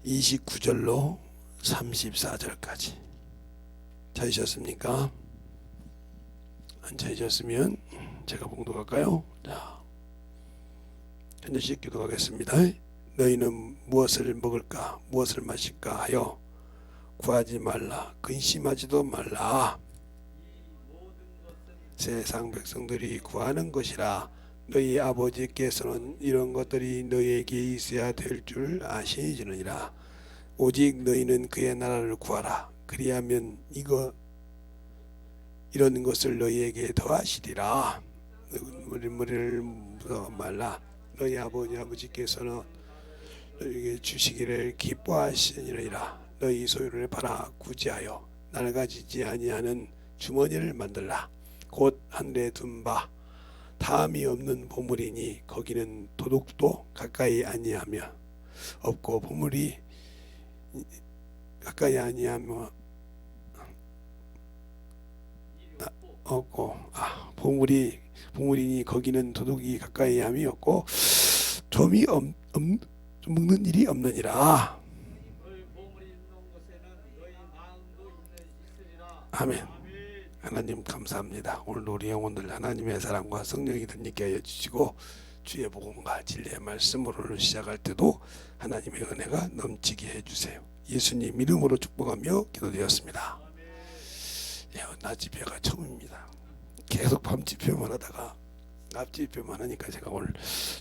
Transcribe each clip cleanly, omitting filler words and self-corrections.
29절로 34절까지 찾으셨습니까? 안 찾으셨으면 제가 봉독할까요? 자, 한 절씩 기도하겠습니다. 너희는 무엇을 먹을까 무엇을 마실까 하여 구하지 말라. 근심하지도 말라. 세상 백성들이 구하는 것이라. 너희 아버지께서는 이런 것들이 너희에게 있어야 될 줄 아시느니라. 오직 너희는 그의 나라를 구하라. 그리하면 이런 것을 너희에게 더하시리라. 머리를 묻어 말라. 너희 아버지께서는 너희에게 주시기를 기뻐하시느니라. 너희 소유를 팔아 구제하여 낡아지지 아니하는 주머니를 만들라. 곧 하늘에 둔 바 다함이 없는 보물이니 거기는 도둑도 가까이 아니하며 없고 보물이 가까이 아니하며 없고 보물이니 거기는 도둑이 가까이 함이 없고 좀이 먹는 일이 없느니라. 아멘. 하나님 감사합니다. 오늘 우리 영혼들 하나님의 사랑과 성령이 덧입게 하여 주시고 주의 복음과 진리의 말씀으로 시작할 때도 하나님의 은혜가 넘치게 해주세요. 예수님 이름으로 축복하며 기도드렸습니다. 낮 집회가 처음입니다. 계속 밤 집회만 하다가 낮 집회만 하니까 제가 오늘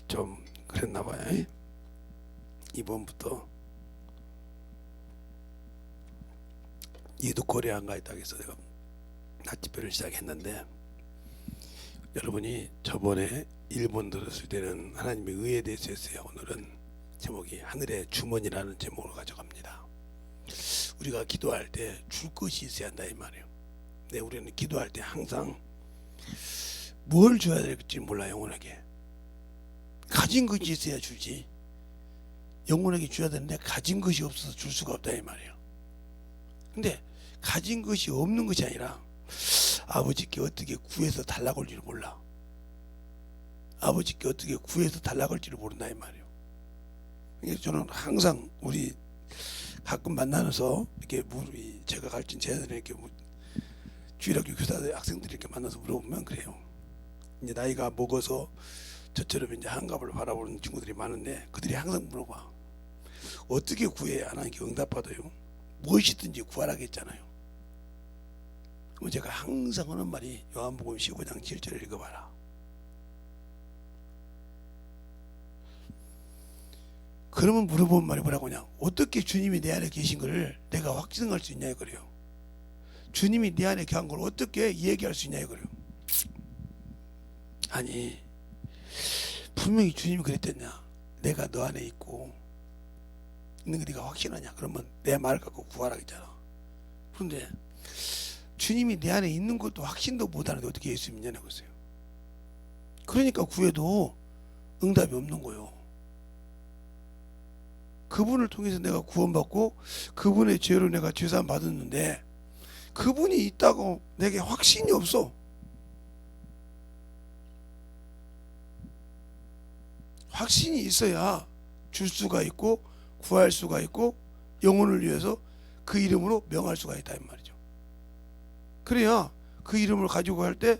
좀 그랬나봐요. 이번부터 이두코리아인가 있다고 해서 제가 낮 집회를 시작했는데, 여러분이 저번에 일본 들었을 때는 하나님의 의에 대해서 했어요. 오늘은 제목이 하늘의 주머니라는 제목으로 가져갑니다. 우리가 기도할 때 줄 것이 있어야 한다 이 말이에요. 근데 우리는 기도할 때 항상 뭘 줘야 될지 몰라. 영혼에게 가진 것이 있어야 주지. 영혼에게 줘야 되는데 가진 것이 없어서 줄 수가 없다 이 말이에요. 근데 가진 것이 없는 것이 아니라 아버지께 어떻게 구해서 달라고 할 줄 몰라. 아버지께 어떻게 구해서 달라고 할 줄 모른다 이 말이에요. 그러니까 저는 항상 우리 가끔 만나면서 이렇게 제가 가르친 제자들이 이렇게 주일학교 교사들 학생들이 이렇게 만나서 물어보면 그래요. 이제 나이가 먹어서 저처럼 이제 한갑을 바라보는 친구들이 많은데 그들이 항상 물어봐. 어떻게 구해야 하나님께 응답받아요? 무엇이든지 구하라겠잖아요. 그럼 제가 항상 하는 말이 요한복음 15장 7절을 읽어봐라. 그러면 물어본 말이 뭐라고 하냐. 어떻게 주님이 내 안에 계신 것을 내가 확증할 수 있냐 그래요. 주님이 내 안에 계신 걸 어떻게 얘기할 수 있냐 그래요. 아니 분명히 주님이 그랬댔냐. 내가 너 안에 있고 있는 거 네가 확신하냐. 그러면 내 말을 갖고 구하라 했잖아. 그런데 주님이 내 안에 있는 것도 확신도 못하는데 어떻게 예수 믿냐고 했어요. 그러니까 구해도 응답이 없는 거예요. 그분을 통해서 내가 구원받고 그분의 죄로 내가 죄사함 받았는데 그분이 있다고 내게 확신이 없어. 확신이 있어야 줄 수가 있고 구할 수가 있고 영혼을 위해서 그 이름으로 명할 수가 있다 이 말이죠. 그래야 그 이름을 가지고 할 때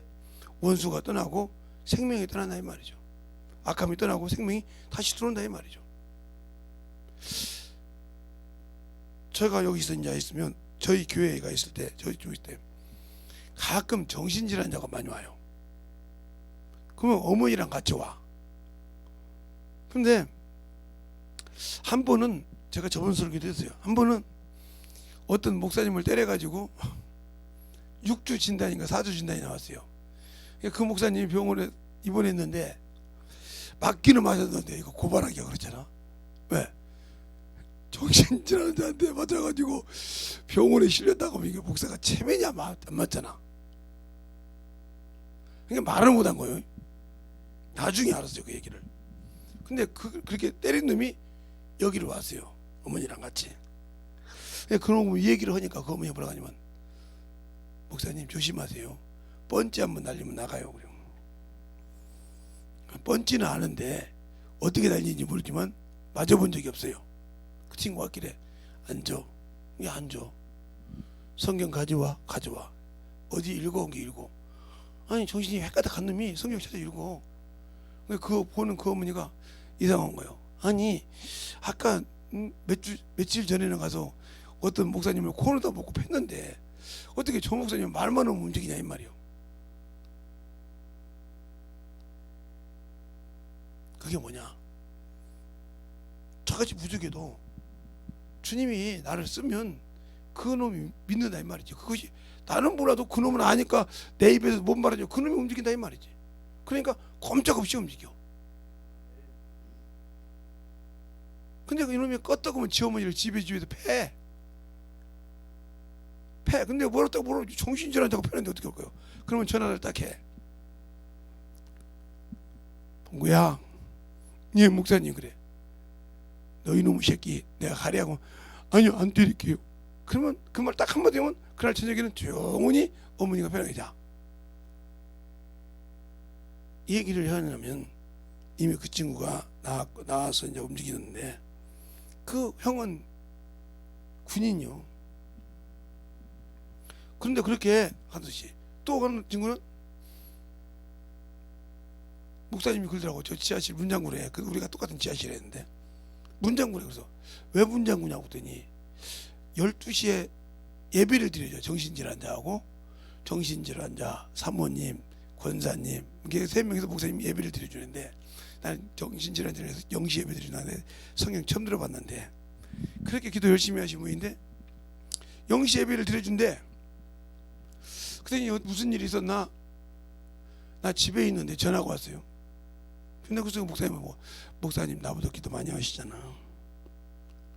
원수가 떠나고 생명이 떠난다 이 말이죠. 악함이 떠나고 생명이 다시 들어온다 이 말이죠. 제가 여기서 이제 있으면 저희 교회가 있을 때 저희 쪽에 있을 때 가끔 정신질환자가 많이 와요. 그러면 어머니랑 같이 와. 근데 한 번은 제가 저번 설교도 했어요. 한 번은 어떤 목사님을 때려가지고 6주 진단인가 4주 진단이 나왔어요. 그 목사님이 병원에 입원했는데 맞기는 맞았는데 이거 고발하기가 그렇잖아. 왜? 정신질환자한테 맞아가지고 병원에 실렸다고 하면 이게 목사가 체면이 안 맞잖아. 그러니까 말을 못한 거예요. 나중에 알았어요 그 얘기를. 근데 그렇게 때린 놈이 여기로 왔어요. 어머니랑 같이. 그러고 이 얘기를 하니까 그 어머니가 뭐라고 하냐면 목사님 조심하세요. 펀치 한번 날리면 나가요. 그래요. 펀치는 아는데 어떻게 날리는지 모르지만 맞아본 적이 없어요. 그 친구가 길에 앉아. 이게 앉아. 성경 가져와. 어디 읽어온 게 읽어. 아니 정신이 헷가닥한 놈이 성경 찾아 읽어. 그거 보는 그 어머니가 이상한 거예요. 아니 아까 며칠 전에는 가서 어떤 목사님을 코너다 보고 팼는데 어떻게 저 목사님 말만 하면 움직이냐 이 말이요. 그게 뭐냐? 저같이 부족해도 주님이 나를 쓰면 그 놈이 믿는다 이 말이지. 그것이 나는 몰라도 그 놈은 아니까 내 입에서 못 말하죠. 그 놈이 움직인다 이 말이지. 그러니까 꼼짝없이 움직여. 근데 그 이놈이 껐다고 하면 지 어머니를 집에서 패. 근데 뭐라고 정신질환자고 패는데 어떻게 할 거예요? 그러면 전화를 딱 해. 봉구야, 예 목사님 그래. 너 이놈의 새끼 내가 가리하고 아니요 안 때릴게요. 그러면 그 말 딱 한마디 하면 그날 저녁에는 조용히 어머니가 편하게 자. 이 얘기를 하냐면 이미 그 친구가 나와서 이제 움직이는데 그 형은 군인이요. 그런데 그렇게 하듯이 또 가는 친구는 목사님이 그러더라고. 저 지하실 문장구래. 우리가 똑같은 지하실에 있는데 문장구래. 그래서 왜 문장구냐고 했더니 12시에 예배를 드려요. 정신질환자하고 정신질환자, 사모님, 권사님 이게 3명이서 목사님 예배를 드려주는데 나는 정신질환자에서 0시 예배 드리는데 성경 처음 들어봤는데 그렇게 기도 열심히 하신 분인데 0시 예배를 드려준대. 그랬더니 무슨 일이 있었나? 나 집에 있는데 전화가 왔어요. 근데 그래서 목사님은 목사님 나보다 기도 많이 하시잖아.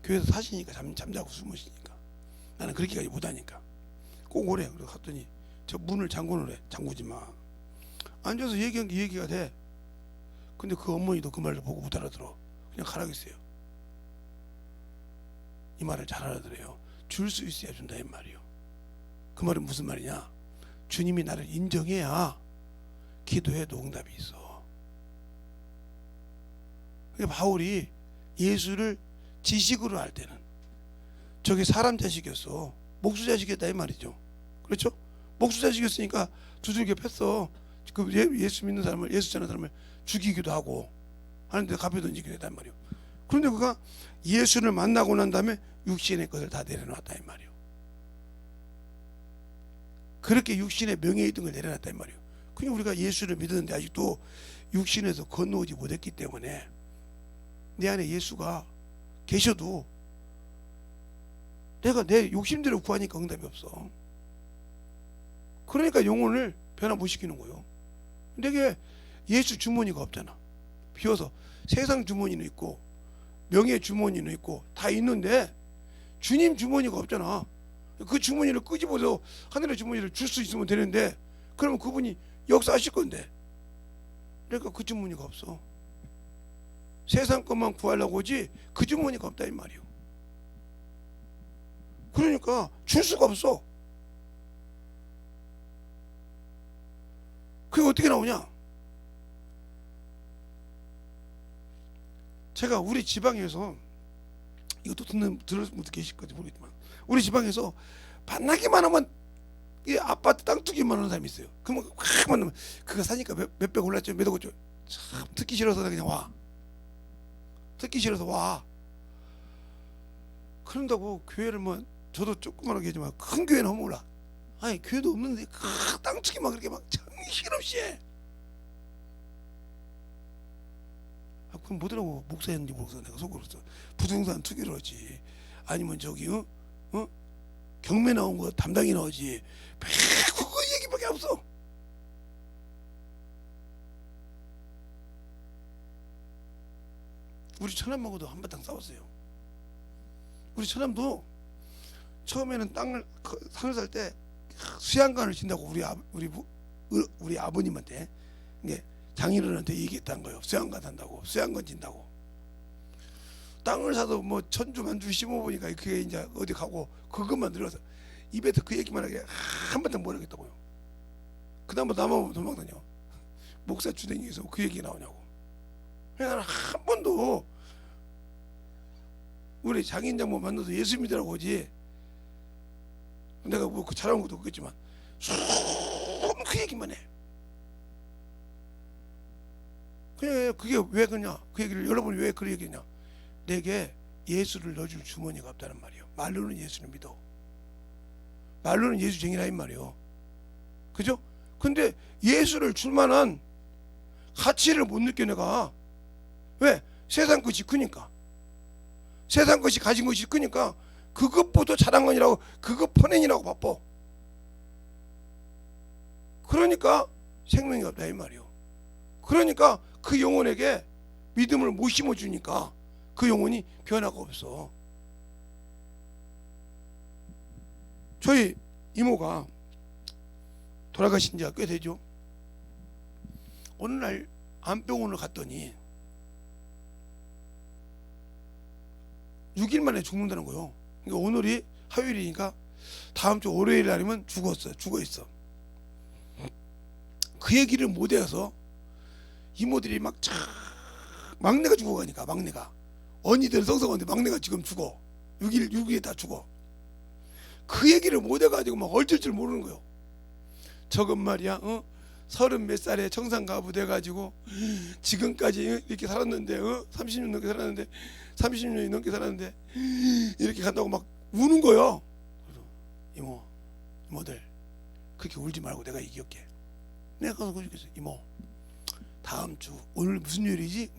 교회에서 사시니까 잠자고 숨으시니까 나는 그렇게까지 못하니까 꼭 오래. 그래서 갔더니 저 문을 잠궈놓으래. 잠그지 마. 앉아서 얘기한 게 얘기가 돼. 근데 그 어머니도 그 말을 보고 못 알아들어. 그냥 가라고 했어요. 이 말을 잘 알아들어요. 줄 수 있어야 준다 이 말이요. 그 말은 무슨 말이냐? 주님이 나를 인정해야 기도해도 응답이 있어. 그러니까 바울이 예수를 지식으로 할 때는 저게 사람 자식이었어. 목수 자식이었다 이 말이죠. 그렇죠? 목수 자식이었으니까 두들겨 팼어. 그 예수 믿는 사람을, 예수 전하는 사람을 죽이기도 하고 하는데 갑에 던지기도 했단 말이요. 그런데 그가 예수를 만나고 난 다음에 육신의 것을 다 내려놨다 이 말이요. 그렇게 육신의 명예의 등을 내려놨다 이 말이요. 그냥 우리가 예수를 믿었는데 아직도 육신에서 건너오지 못했기 때문에 내 안에 예수가 계셔도 내가 내 욕심대로 구하니까 응답이 없어. 그러니까 영혼을 변화 못 시키는 거예요. 내게 예수 주머니가 없잖아. 비워서 세상 주머니는 있고 명예 주머니는 있고 다 있는데 주님 주머니가 없잖아. 그 주머니를 끄집어서 하늘의 주머니를 줄 수 있으면 되는데 그러면 그분이 역사하실 건데 그러니까 그 주머니가 없어. 세상 것만 구하려고 오지 그 주머니가 없다 이 말이요. 그러니까 줄 수가 없어. 그게 어떻게 나오냐? 제가 우리 지방에서 이것도 들을 분도 계실 건지 모르겠지만 우리 지방에서 만나기만 하면 이 아파트 땅 투기만 하는 사람이 있어요. 그러면 확 만나면 그거 사니까 몇백 올랐죠, 몇 억었죠. 참 듣기 싫어서 그냥 와. 듣기 싫어서 와. 그런다고 교회를 뭐 저도 조그만하게 하지만 큰 교회는 하면 몰라. 아니 교회도 없는데 땅 투기만 그렇게 막 정신없이 해. 그럼 뭐더라고 목사였는지 모르겠어. 내가 속으로 부동산 투기를 하지 아니면 저기 경매 나온 거 담당이 나오지 그거 얘기밖에 없어. 우리 처남하고도 한바탕 싸웠어요. 우리 처남도 처음에는 산을 살 때 수양관을 진다고 우리 아버님한테 이게 장인어른한테 얘기했다는 거예요. 수양관 산다고, 수양관 진다고. 땅을 사도 뭐 천주 만주 심어보니까 그게 이제 어디 가고 그것만 들어서 입에서 그 얘기만 하게 한바탕 못 하겠다고요. 그다음부터 나만 도망다녀. 목사 주댕이에서 그 얘기 나오냐고. 나는 한 번도 우리 장인 장모 만나서 예수 믿으라고 하지. 내가 뭐 그 잘한 것도 없겠지만 그 얘기만 해. 그게 왜 그러냐? 그 얘기를 여러분이 왜 그 얘기냐? 내게 예수를 넣어줄 주머니가 없다는 말이에요. 말로는 예수를 믿어. 말로는 예수쟁이라 이 말이에요. 그죠? 근데 예수를 줄 만한 가치를 못 느껴 내가. 왜? 세상 것이 크니까. 세상 것이 가진 것이 크니까 그것보다 자랑건이라고, 그것 퍼낸이라고 바빠. 그러니까 생명이 없다 이 말이에요. 그러니까 그 영혼에게 믿음을 못 심어주니까 그 영혼이 변화가 없어. 저희 이모가 돌아가신 지가 꽤 되죠. 어느 날 암병원을 갔더니 6일 만에 죽는다는 거예요. 그러니까 오늘이 화요일이니까 다음 주 월요일 날이면 죽어 있어. 그 얘기를 못 해서 이모들이 막내가 죽어가니까, 막내가 언니들 성성한데 막내가 지금 죽어. 6일에 다 죽어. 그 얘기를 못 해가지고 막 얼쩔 줄 모르는 거예요. 저건 말이야, 30몇 살에 청산가부 돼가지고 지금까지 이렇게 살았는데, 30년 넘게 살았는데, 30년이 넘게 살았는데 이렇게 간다고 막 우는 거예요. 그래서 이모들 그렇게 울지 말고 내가 이길게. 내가 가서 그러겠어. 이모, 다음 주 오늘 무슨 요일이지?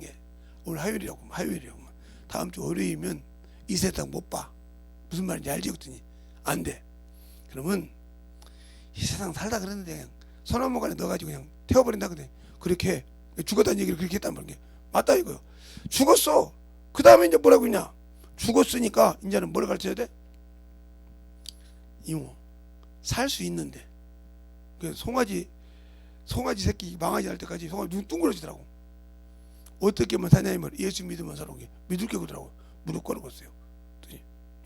오늘 화요일이라고. 다음 주 월요일이면 이 세상 못 봐. 무슨 말인지 알지? 그랬더니 안 돼. 그러면 이 세상 살다 그랬는데 그냥 소나무간에 넣어가지고 그냥 태워버린다. 그래. 그렇게 죽었다는 얘기를 그렇게 했단 말이야. 맞다 이거요. 죽었어. 그 다음에 이제 뭐라고 했냐? 죽었으니까 이제는 뭘 가르쳐야 돼? 이모, 살 수 있는데. 그 송아지 새끼 망아지 할 때까지 송아지 눈 둥그러지더라고. 어떻게 하면 사냐 이 말. 예수 믿으면 살아온 게 믿을 게 그러더라고. 무릎 꿇었어요.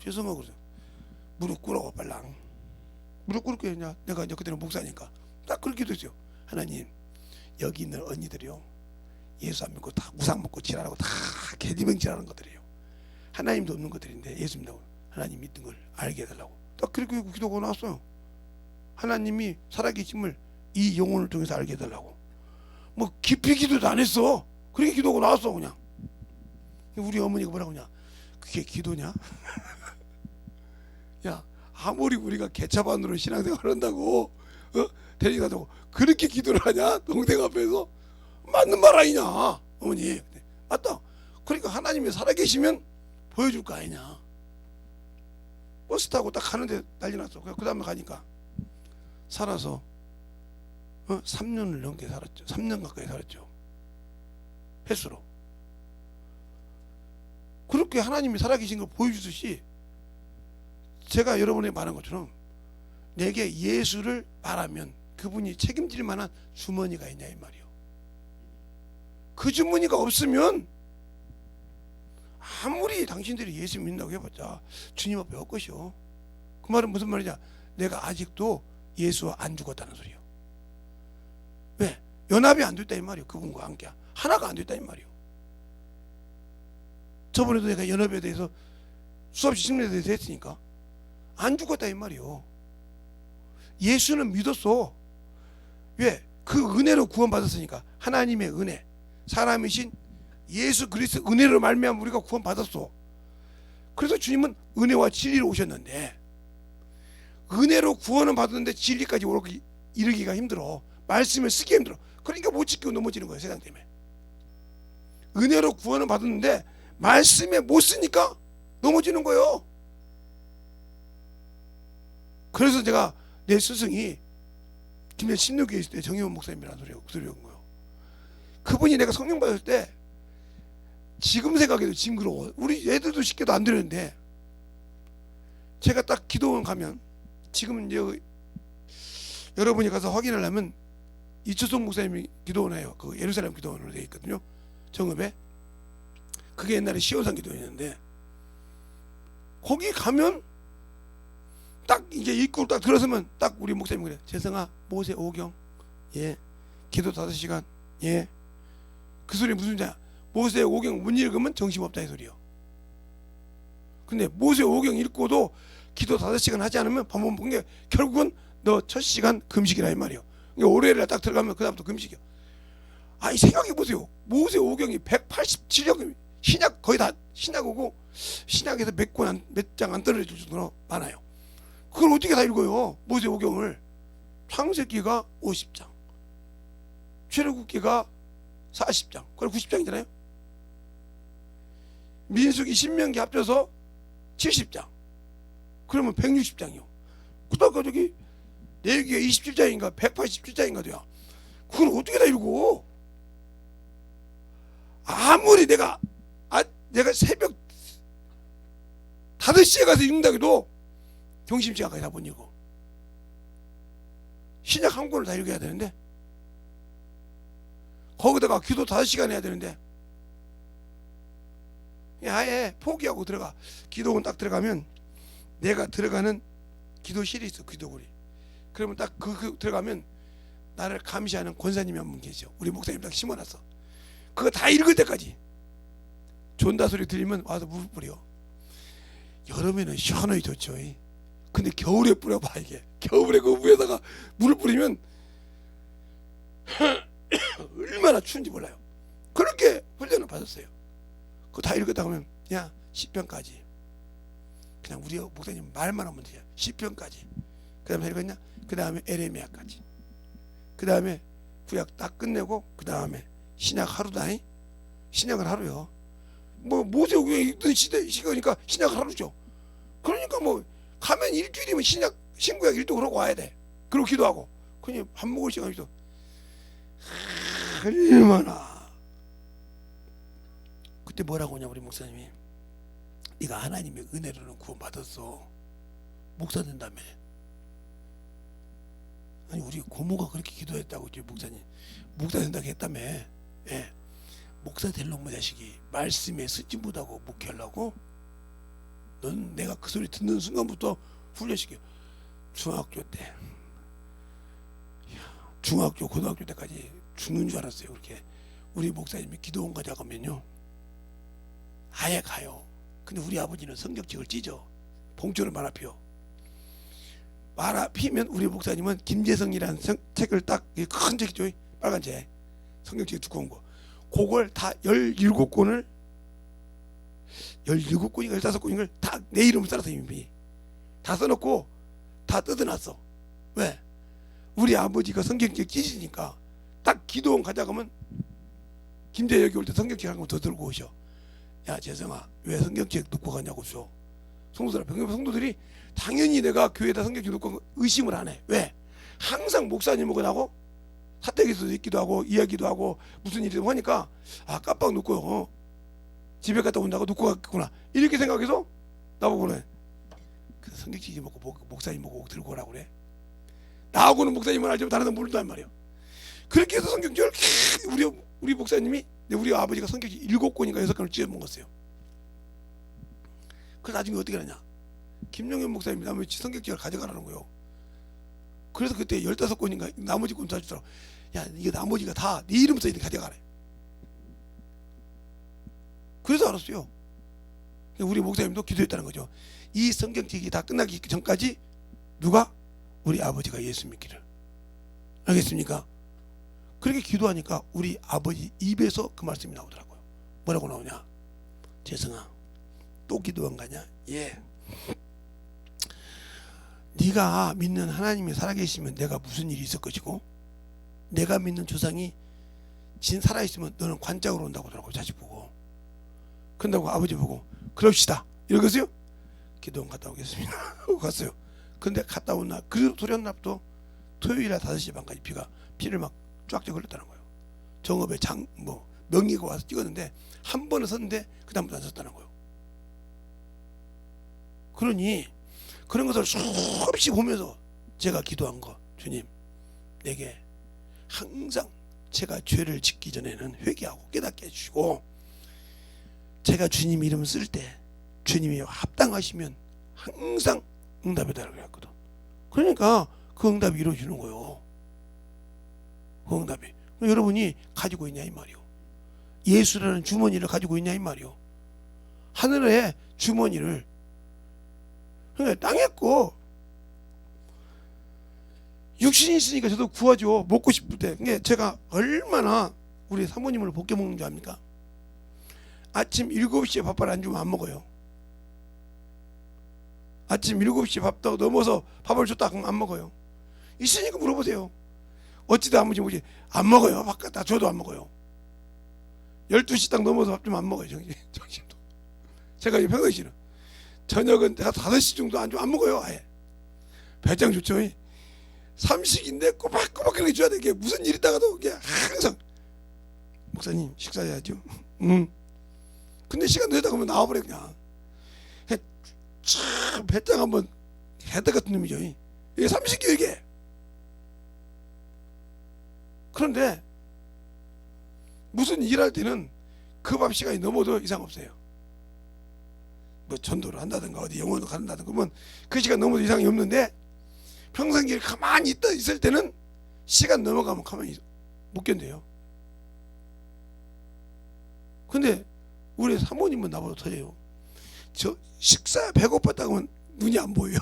죄송하고 그래서 무릎 꿇어 빨랑. 무릎 꿇게 했냐? 내가 이제 그때는 목사니까 딱 그렇게 됐어요. 하나님, 여기 있는 언니들이요, 예수 안 믿고 다 우상 먹고 지랄하고 다 개디병질하는 것들이에요. 하나님도 없는 것들인데 예수 믿다고 하나님 믿는 걸 알게 해달라고 딱 그렇게 기도가 나왔어요. 하나님이 살아계심을 이 영혼을 통해서 알게 해달라고. 뭐 깊이 기도도 안 했어. 그렇게 기도가 나왔어 그냥. 우리 어머니가 뭐라고 하냐? 그게 기도냐? 야, 아무리 우리가 개차반으로 신앙생활 한다고, 데리가자고 그렇게 기도를 하냐? 동생 앞에서. 맞는 말 아니냐 어머니. 맞다. 그러니까 하나님이 살아계시면 보여줄 거 아니냐. 버스 타고 딱 가는데 난리 났어. 그 다음에 가니까 살아서 3년을 넘게 살았죠. 3년 가까이 살았죠. 횟수로. 그렇게 하나님이 살아계신 걸 보여주듯이 제가 여러분에게 말한 것처럼 내게 예수를 말하면 그분이 책임질 만한 주머니가 있냐 이 말이에요. 그 주머니가 없으면 아무리 당신들이 예수 믿는다고 해봤자 주님 앞에 헛것이요. 그 말은 무슨 말이냐? 내가 아직도 예수와 안 죽었다는 소리요. 왜? 연합이 안 됐다 이 말이요. 그분과 함께 하나가 안 됐다 이 말이요. 저번에도 내가 연합에 대해서 수없이 질문에 대해서 했으니까 안 죽었다 이 말이요. 예수는 믿었어. 왜? 그 은혜로 구원받았으니까. 하나님의 은혜, 사람이신 예수 그리스도 은혜로 말미암아 우리가 구원받았어. 그래서 주님은 은혜와 진리로 오셨는데, 은혜로 구원은 받았는데 진리까지 이르기가 힘들어. 말씀을 쓰기 힘들어. 그러니까 못 지키고 넘어지는 거예요. 세상 때문에. 은혜로 구원은 받았는데 말씀에 못 쓰니까 넘어지는 거예요. 그래서 제가 내 스승이 김해 신도교에 있을 때 정혜원 목사님이라는 소리였던 거예요. 그분이 내가 성령 받을 때 지금 생각해도 징그러워. 우리 애들도 쉽게도 안 되는데, 제가 딱 기도원 가면, 지금은 이제 여러분이 가서 확인하려면 이철성 목사님이 기도원 해요. 그 예루살렘 기도원으로 되어 있거든요. 정읍에. 그게 옛날에 시온산 기도원이었는데, 거기 가면 딱 이제 입구로 딱 들어서면 딱 우리 목사님이 그래. 재성아, 모세 오경, 예, 기도 5시간, 예. 그 소리 무슨 소리야? 모세 오경 못 읽으면 정신없다 이 소리요. 근데 모세 오경 읽고도 기도 5시간 하지 않으면 밥 못 먹는 게 결국은 너 첫 시간 금식이라 이 말이요. 그러니까 월요일에 딱 들어가면 그 다음부터 금식이요. 아니 생각해 보세요. 모세 오경이 187년 신약 거의 다 신약이고 신약에서 몇 장 안 떨어질 정도로 많아요. 그걸 어떻게 다 읽어요? 모세 오경을. 창세기가 50장, 출애굽기가 40장, 그걸 90장이잖아요. 민수기, 신명기 합쳐서 70장. 그러면 160장이요. 그다가 저기 레위기가 27장인가 187장인가 돼요. 그걸 어떻게 다 읽어? 아무리 내가 새벽 5시에 가서 읽는다 해도 점심시간까지 다 못 읽어. 신약 한 권을 다 읽어야 되는데, 거기다가 기도 5시간 해야 되는데 아예 포기하고 들어가. 기도원 딱 들어가면 내가 들어가는 기도실이 있어. 기도굴이. 그러면 딱 그 들어가면 나를 감시하는 권사님이 한 분 계셔. 우리 목사님 딱 심어놨어. 그거 다 읽을 때까지 존다 소리 들리면 와서 물 뿌려. 여름에는 시원하게 좋죠. 근데 겨울에 뿌려봐. 이게 겨울에 그 위에다가 물을 뿌리면 얼마나 추운지 몰라요. 그렇게 훈련을 받았어요. 그거 다 읽었다 그러면 야 시편까지, 그냥 우리 목사님 말만 하면 돼요. 시편까지. 그 다음에 읽었냐? 그 다음에 에레미야까지. 그 다음에 구약 딱 끝내고 그 다음에 신약 하루다니. 신약은 하루요. 뭐 모세오경에 읽던 시간이니까 신약 하루죠. 그러니까 뭐 가면 일주일이면 신약 신구약 일도 그러고 와야 돼. 그러고 기도하고 그냥 밥 먹을 시간이 있어. 얼마나. 그때 뭐라고 하냐 우리 목사님이, 네가 하나님의 은혜로는 구원받았어. 목사 된다며. 아니 우리 고모가 그렇게 기도했다고. 이제 목사님 목사 된다고 했다며. 예. 목사 될 놈의 자식이 말씀에 쓰지 못하고 목회하려고? 넌 내가 그 소리 듣는 순간부터 훈련시켜. 중학교 때, 중학교 고등학교 때까지 죽는 줄 알았어요. 그렇게 우리 목사님이 기도원 가자 가면요 아예 가요. 근데 우리 아버지는 성경책을 찢어. 봉조를 말아 피워. 말아 피면 우리 목사님은 김재성이라는 책을 딱 큰 책이죠. 빨간 책. 성경책이 두꺼운 거. 그걸 다 17권을 17권인가 15권인가 다 내 이름을 따라서 이미 다 써놓고 다 뜯어놨어. 왜? 우리 아버지가 성경책 찢으니까 딱 기도원 가자 그러면 김제 여기 올 때 성경책 한 권 더 들고 오셔. 야 재성아 왜 성경책 놓고 가냐고 줘. 성도들이 당연히 내가 교회에다 성경책 놓고 의심을 안 해. 왜? 항상 목사님하고 나고 사택에서 있기도 하고 이야기도 하고 무슨 일이든 하니까 아 깜빡 놓고 집에 갔다 온다고 놓고 갔구나 이렇게 생각해서 나보고 그래. 그 성경책이 먹고 목사님 보고 들고 오라고 그래. 나하고는 목사님은 알지만 다른 사람 모른단 말이야. 그렇게 해서 성경책을 우리 목사님이 우리 아버지가 성경책 7권인가 6권을 찢어 먹었어요. 그래서 나중에 어떻게 하냐, 김용현 목사님이 나머지 성경책을 가져가라는 거예요. 그래서 그때 15권인가 나머지 권 사주더라고. 야 이거 나머지가 다 네 이름 써있는 가져가래. 그래서 알았어요. 우리 목사님도 기도했다는 거죠. 이 성경책이 다 끝나기 전까지 누가? 우리 아버지가 예수 믿기를. 알겠습니까? 그렇게 기도하니까 우리 아버지 입에서 그 말씀이 나오더라고요. 뭐라고 나오냐? 재성아 또 기도한 거냐? 예. 네가 믿는 하나님이 살아계시면 내가 무슨 일이 있을 것이고, 내가 믿는 조상이 진 살아있으면 너는 관짝으로 온다고 하더라고요. 자식 보고. 그런다고 아버지 보고 그럽시다 이러겠어요? 기도원 갔다 오겠습니다 하고 갔어요. 근데 갔다 온 날 그 소리 한 날부터 토요일에 5시 반까지 피를 막 쫙쫙 흘렸다는 거예요. 정읍에 명의가 와서 찍었는데 한 번은 섰는데 그 다음부터 안 섰다는 거예요. 그러니 그런 것을 수없이 보면서 제가 기도한 거, 주님 내게 항상 제가 죄를 짓기 전에는 회개하고 깨닫게 해주시고, 제가 주님 이름 쓸 때 주님이 합당하시면 항상 응답해달라고 했거든. 그러니까 그 응답이 이루어지는 거예요. 그 응답이. 여러분이 가지고 있냐 이 말이요. 예수라는 주머니를 가지고 있냐 이 말이요. 하늘의 주머니를 그러니까 땅에 거 육신이 있으니까 저도 구하죠. 먹고 싶을 때. 그게 제가 얼마나 우리 사모님을 볶게 먹는 줄 압니까? 아침 7시에 밥을 안 주면 안 먹어요. 아침 7시 밥 넘어서 밥을 줬다 그러면 안 먹어요. 있으니까 물어보세요. 어찌다 아무지 뭐지 안 먹어요. 밥 갖다 줘도 안 먹어요. 12시 딱 넘어서 밥 좀 안 먹어요. 정신도. 제가 평상시는 저녁은 5시 정도 안 주면 안 먹어요. 아예. 배짱 좋죠. 삼식인데 꼬박꼬박 그렇게 줘야 돼. 이게 무슨 일 있다가도 이게 항상 목사님 식사해야죠. 근데 시간 늦다 그러면 나와버려 그냥. 참 배짱 한번 해다 같은 놈이죠. 이게 삼식이에요 이게. 그런데 무슨 일할 때는 그 밥 시간이 넘어도 이상 없어요. 뭐 전도를 한다든가 어디 영어도 간다든가 그러면 그 시간 넘어도 이상이 없는데 평상시에 가만히 있을 때는 시간 넘어가면 가만히 못 견뎌요. 근데 우리 사모님은 나보다 터져요. 저 식사 배고팠다고 하면 눈이 안 보여요.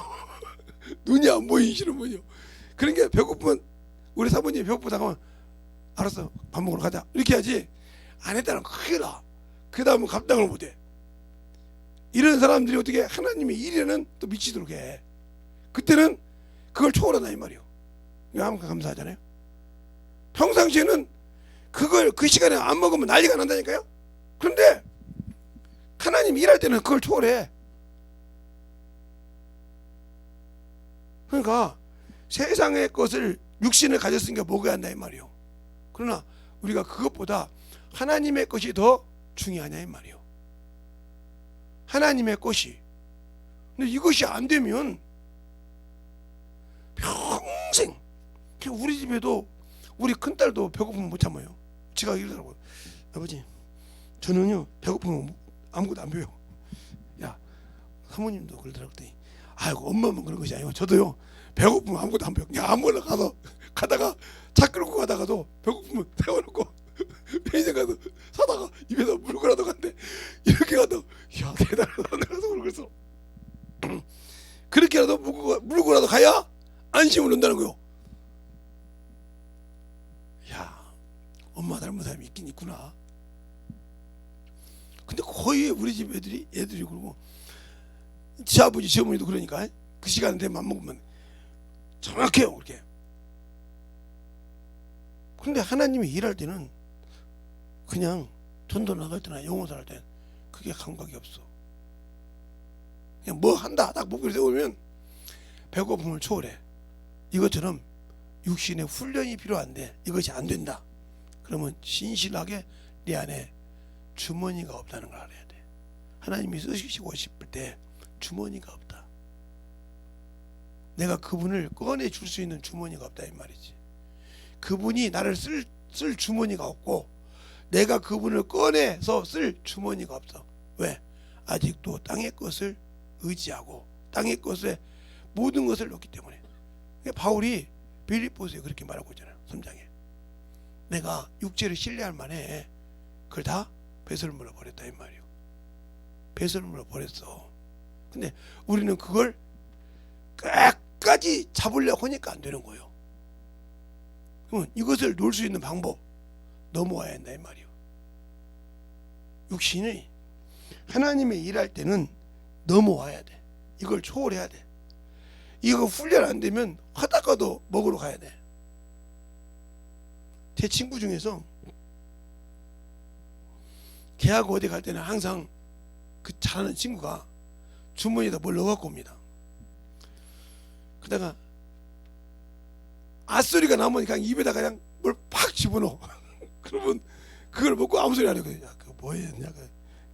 눈이 안 보이시는 분이요. 그러니까 배고프면 우리 사모님이 배고프다고 하면 알았어 밥 먹으러 가자 이렇게 하지 안 했다는 큰일 나. 그 다음은 감당을 못해. 이런 사람들이 어떻게 하나님의 일에는 또 미치도록 해. 그때는 그걸 초월한다 이 말이요. 이거 하면 감사하잖아요. 평상시에는 그걸 그 시간에 안 먹으면 난리가 난다니까요. 그런데 하나님 일할 때는 그걸 초월해. 그러니까 세상의 것을 육신을 가졌으니까 먹어야 한다 이 말이요. 그러나 우리가 그것보다 하나님의 것이 더 중요하냐 이 말이요. 하나님의 것이. 근데 이것이 안 되면 평생 우리 집에도 우리 큰딸도 배고프면 못 참아요. 제가 이러더라고요. 아버지 저는요 배고프면 아무것도 안 배워요. 야 사모님도 그러더라고요. 아이고 엄마만 그런 것이 아니고 저도요 배고프면 아무것도 안 배워. 그냥 아무거나 가다가 차 끌고 가다가도 배고프면 세워놓고 편의점 가서 사다가 입에서 물고라도 간대. 이렇게 가도 야 대단하다 그래서 그러겠어. 그렇게라도 물고라도 가야 안심을 한다는 거요. 야 엄마 닮은 사람이 있긴 있구나. 근데 거의 우리 집 애들이 그러고 지 아버지 지 어머니도 그러니까 그 시간 되면 안 먹으면 정확해요 그렇게. 근데 하나님이 일할 때는 그냥 전도 나갈 때나 영어도 할 때 그게 감각이 없어. 그냥 뭐 한다 딱 목표를 세우면 배고픔을 초월해. 이것처럼 육신의 훈련이 필요한데 이것이 안 된다. 그러면 신실하게 내 안에 주머니가 없다는 걸 알아야 돼. 하나님이 쓰시고 싶을 때 주머니가 없다. 내가 그분을 꺼내줄 수 있는 주머니가 없다 이 말이지. 그분이 나를 쓸 주머니가 없고 내가 그분을 꺼내서 쓸 주머니가 없어. 왜? 아직도 땅의 것을 의지하고 땅의 것에 모든 것을 넣기 때문에. 바울이 빌립보서에 그렇게 말하고 있잖아요. 3장에 내가 육체를 신뢰할 만해 그걸 다 배설물로 버렸다 이 말이에요. 배설물로 버렸어. 근데 우리는 그걸 끝까지 잡으려고 하니까 안 되는 거예요. 그러면 이것을 놓을 수 있는 방법 넘어와야 한다 이 말이에요. 육신이 하나님의 일할 때는 넘어와야 돼. 이걸 초월해야 돼. 이거 훈련 안 되면 하다가도 먹으러 가야 돼. 제 친구 중에서 걔하고 어디 갈 때는 항상 그 잘하는 친구가 주머니에다 뭘 넣어갖고 옵니다. 그러다가 앗소리가 나면 그냥 입에다 그냥 뭘 팍 집어넣어. 그러면 그걸 먹고 아무 소리 안 해. 야, 그거 뭐였냐?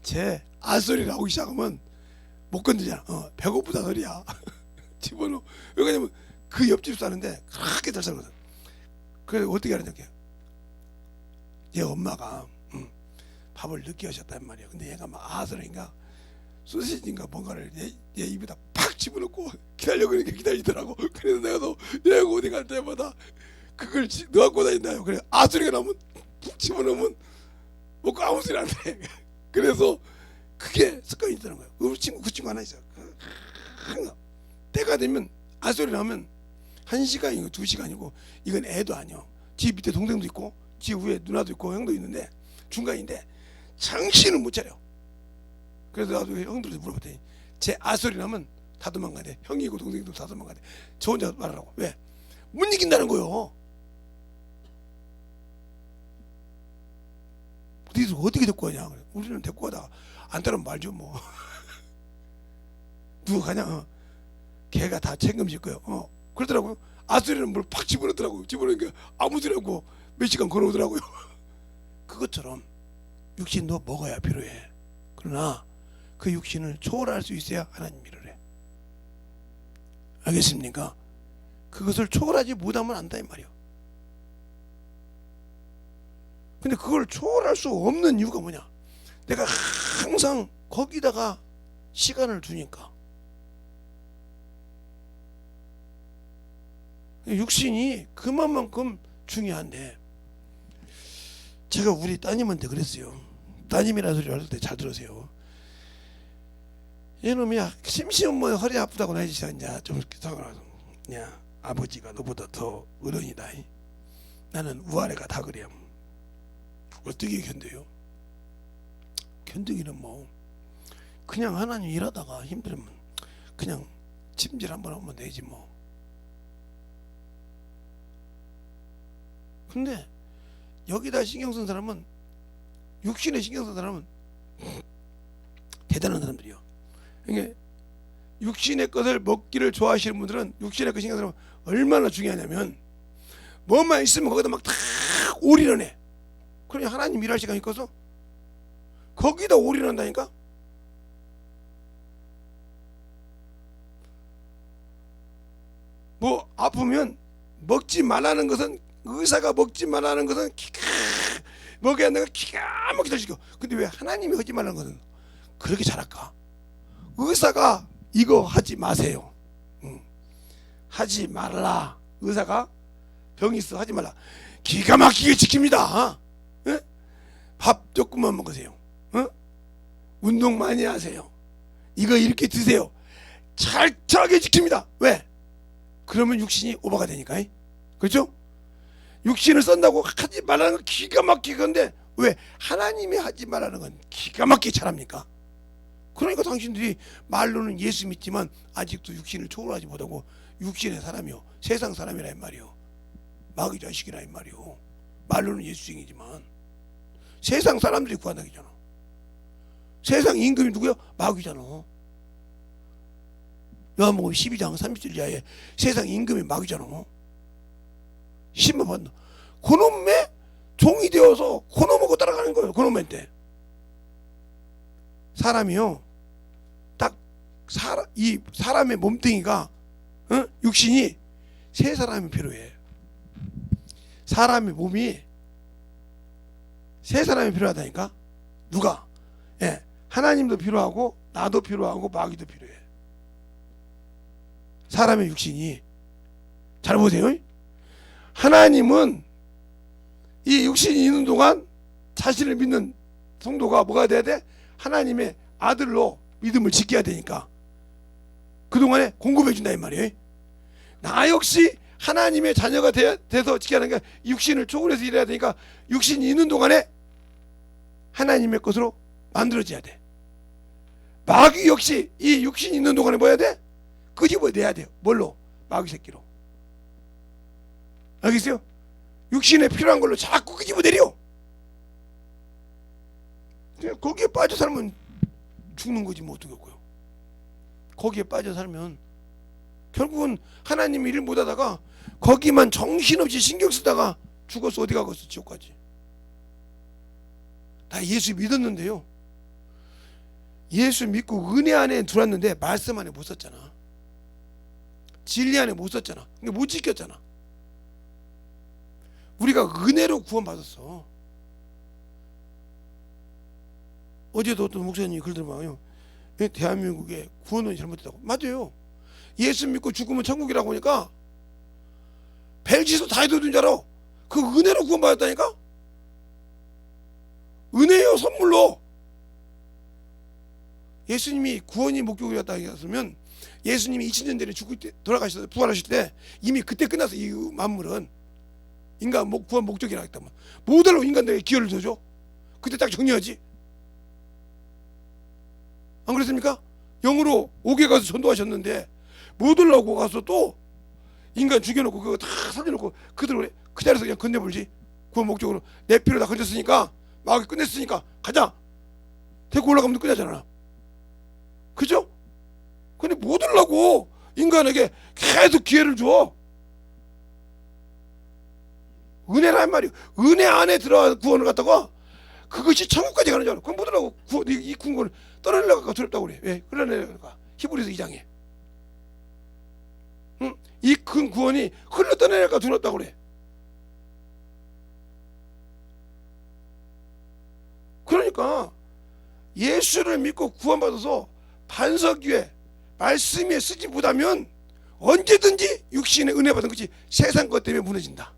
제 앗소리 나오기 시작하면 못 건드잖아. 배고프다 소리야. 집어넣어. 왜냐면 그 옆집 사는데 그렇게 잘 살거든. 그래서 어떻게 하느냐? 얘 엄마가 밥을 늦게 하셨단 말이야. 근데 얘가 막 아서인가 소시지인가 뭔가를 얘 입에다 팍 집어넣고 기다려 그러니까 기다리더라고. 그래서 내가 얘가 어디 갈 때마다 그걸 넣어갖고 다닌다요. 그래 아소리가 나면 푹 집어넣으면 먹고 아무 소리 안 돼. 그래서 그게 습관이 있다는 거예요. 우리 친구 그 친구 하나 있어. 때가 되면 아소리 나면 1시간이고 2시간이고 이건 애도 아니요. 지 밑에 동생도 있고 지 위에 누나도 있고 형도 있는데 중간인데 정신을 못 차려. 그래서 나도 형들한테 물어봤더니 제 아소리 나면 다 도망가대. 형이고 동생도 다 도망가대. 저 혼자 말하라고. 왜? 못 이긴다는 거요. 니들 어떻게 데리고 가냐. 우리는 데리고 가다가 안 따르면 말죠 뭐. 누가 가냐. 걔가 다 책임질 거예요. 그러더라고요. 아소리는 뭘 팍 집어넣더라고요. 집어넣으니까 아무 소리 없고 몇 시간 걸어오더라고요. 그것처럼 육신도 먹어야 필요해. 그러나 그 육신을 초월할 수 있어야 하나님 일을 해. 알겠습니까? 그것을 초월하지 못하면 안다 이 말이야. 근데 그걸 초월할 수 없는 이유가 뭐냐? 내가 항상 거기다가 시간을 두니까. 육신이 그만큼 중요한데, 제가 우리 따님한테 그랬어요. 따님이라는 소리 할 때 잘 들으세요. 얘놈이야 심심하면 뭐 허리 아프다고 나이지 이제 좀 사과라서 야 아버지가 너보다 더 어른이다. 나는 우아래가 다 그래. 어떻게 견뎌요? 견디기는 뭐 그냥 하나님 일하다가 힘들면 그냥 침질 한번 하면 되지 뭐. 근데 여기다 신경 쓴 사람은, 육신에 신경 쓴 사람은 대단한 사람들이요. 이게 육신의 것을 먹기를 좋아하시는 분들은 육신의 것 신경 쓰면 얼마나 중요하냐면, 뭐만 있으면 거기다 막 다 올인하네. 그러니 하나님 일할 시간이 있어서 거기다 올인한다니까. 뭐 아프면 먹지 말라는 것은, 의사가 먹지 말라는 것은 먹여야 하는 거 기가 막히게 잘 시켜. 근데 왜 하나님이 하지 말라는 것은 그렇게 잘할까? 의사가 이거 하지 마세요. 하지 말라. 의사가 병 있어 하지 말라. 기가 막히게 지킵니다. 에? 밥 조금만 먹으세요. 운동 많이 하세요. 이거 이렇게 드세요. 철저하게 지킵니다. 왜? 그러면 육신이 오버가 되니까. 그렇죠? 육신을 쓴다고 하지 말라는 건 기가 막히게 건데 왜 하나님이 하지 말라는 건 기가 막히게 잘합니까? 그러니까 당신들이 말로는 예수 믿지만 아직도 육신을 초월하지 못하고 육신의 사람이요, 세상 사람이라 이 말이요, 마귀 자식이라 이 말이요. 말로는 예수쟁이지만 세상 사람들이 구한다기잖아. 세상 임금이 누구야? 마귀잖아. 요한복음 12장 30절 이하에 세상 임금이 마귀잖아. 심판받는다. 그놈의 종이 되어서 그놈하고 따라가는 거예요. 그놈한테. 사람이요, 딱 이 사람의 몸뚱이가, 육신이 세 사람이 필요해. 사람의 몸이 세 사람이 필요하다니까. 누가? 예, 하나님도 필요하고 나도 필요하고 마귀도 필요해. 사람의 육신이. 잘 보세요. 하나님은 이 육신이 있는 동안 자신을 믿는 성도가 뭐가 돼야 돼? 하나님의 아들로 믿음을 지켜야 되니까 그동안에 공급해 준다 이 말이에요. 나 역시 하나님의 자녀가 돼서 지켜야 하는 게 육신을 초월해서 일해야 되니까 육신이 있는 동안에 하나님의 것으로 만들어져야 돼. 마귀 역시 이 육신이 있는 동안에 뭐 해야 돼? 끄집어내야 돼요. 뭘로? 마귀 새끼로. 알겠어요? 육신에 필요한 걸로 자꾸 끄집어내려. 거기에 빠져 살면 죽는 거지 뭐 어떡하고요. 거기에 빠져 살면 결국은 하나님 일을 못하다가 거기만 정신없이 신경 쓰다가 죽어서 어디 가겠어? 지옥 가지. 나 예수 믿었는데요, 예수 믿고 은혜 안에 들어왔는데 말씀 안에 못 썼잖아. 진리 안에 못 썼잖아. 그러니까 못 지켰잖아. 우리가 은혜로 구원받았어. 어제도 어떤 목사님이 글 들어봐요. 대한민국에 구원론이 잘못됐다고. 맞아요. 예수 믿고 죽으면 천국이라고 하니까 벨짓도 다 해도 된 줄 알아. 그 은혜로 구원받았다니까. 은혜요, 선물로. 예수님이 구원이 목적이었다 했으면 예수님이 2000년 전에 죽을 때 돌아가셔서 부활하실 때 이미 그때 끝났어. 이 만물은 인간 구원 목적이라 했다면 뭐달라고 인간들에게 기회를 줘줘? 그때 딱 정리하지. 안 그랬습니까? 영으로 옥에 가서 전도하셨는데 뭐달라고 가서 또 인간 죽여놓고 그거 다 살려놓고 그대로 그 자리에서 그냥 건네버리지. 구원 목적으로 내 피로 다 건졌으니까 막 끝냈으니까 가자. 데리고 올라가면 끝나잖아. 그죠? 근데 뭐 들라고 인간에게 계속 기회를 줘. 은혜란 말이야. 은혜 안에 들어가 구원을 갖다가 그것이 천국까지 가는 줄 알아. 그럼 뭐 들라고 이 구원을 떠나려고 두렵다고 그래. 왜? 흘러내려가. 히브리서 2장에. 응? 이 큰 구원이 흘러 떠내려가 두렵다고 그래. 그러니까 예수를 믿고 구원받아서 반석 위에 말씀 위에 쓰지 못하면 언제든지 육신의 은혜 받은 것이 세상 것 때문에 무너진다.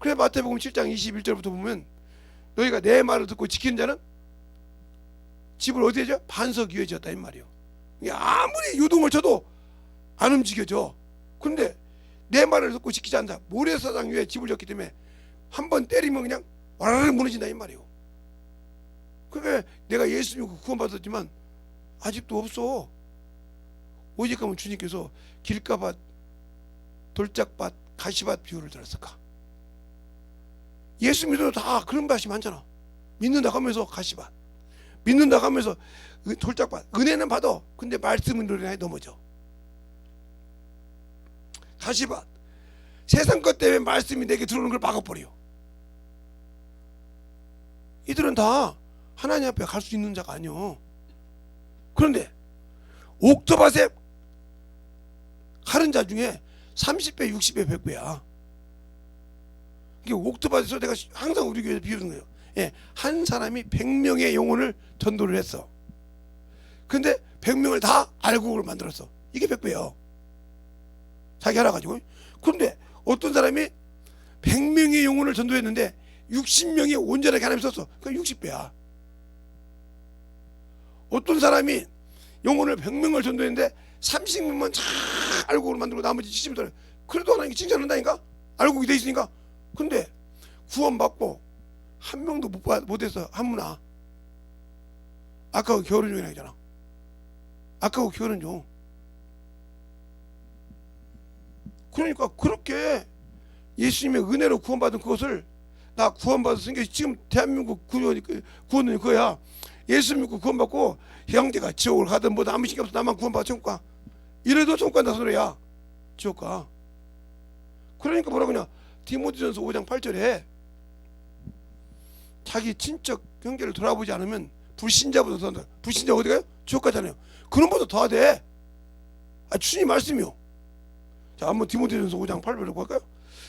그래 마태복음 7장 21절부터 보면 너희가 내 말을 듣고 지키는 자는 집을 어디에 져? 반석 위에 지었다 이 말이요. 아무리 요동을 쳐도 안 움직여져. 그런데 내 말을 듣고 지키지 않는다. 모래사장 위에 집을 졌기 때문에 한번 때리면 그냥 와라락 무너진다 이 말이요. 그러니까 내가 예수 믿고 구원받았지만 아직도 없어. 오직 가면 주님께서 길가밭, 돌짝밭, 가시밭 비유를 들었을까? 예수 믿어도 다 그런 밭이 많잖아. 믿는다 하면서 가시밭, 믿는다 하면서 돌짝밭. 은혜는 받아. 근데 말씀은 노래에 넘어져. 가시밭. 세상 것 때문에 말씀이 내게 들어오는 걸 막아버려. 이들은 다 하나님 앞에 갈 수 있는 자가 아니요. 그런데 옥토밭에 가른 자 중에 30배, 60배, 100배야. 이게 옥토밭에서 내가 항상 우리 교회에서 비유하는 거예요. 예, 한 사람이 100명의 영혼을 전도를 했어. 근데 100명을 다 알곡을 만들었어. 이게 100배요. 자기 하나 가지고. 그런데 어떤 사람이 100명의 영혼을 전도했는데 60명이 온전하게 하나님 썼어. 그럼 60배야. 어떤 사람이 영혼을 100명을 전도했는데 30명만 잘 알곡을 만들고 나머지 70명 그래도 하나님께 칭찬한다니까. 알곡이 돼 있으니까. 근데 구원받고 한 명도 못해서 한문아. 아까 그 결혼 중이라 했잖아. 아까 그 결혼 중. 그러니까 그렇게 예수님의 은혜로 구원받은 그것을 나 구원받았으니까 지금 대한민국 구원은 그거야. 예수 믿고 구원받고 형제가 지옥을 가든 뭐든 아무 신경 없어. 나만 구원받아 천국 가. 이래도 천국 간다 소리야. 지옥 가. 그러니까 뭐라고 그냐. 디모데전서 5장 8절에 자기 친척 형제를 돌아보지 않으면 불신자보다 더한다. 불신자 어디 가요? 지옥 가잖아요. 그런 것보다 더 하대. 주님 말씀이요. 자, 한번 디모데전서 5장 8절을 볼까요?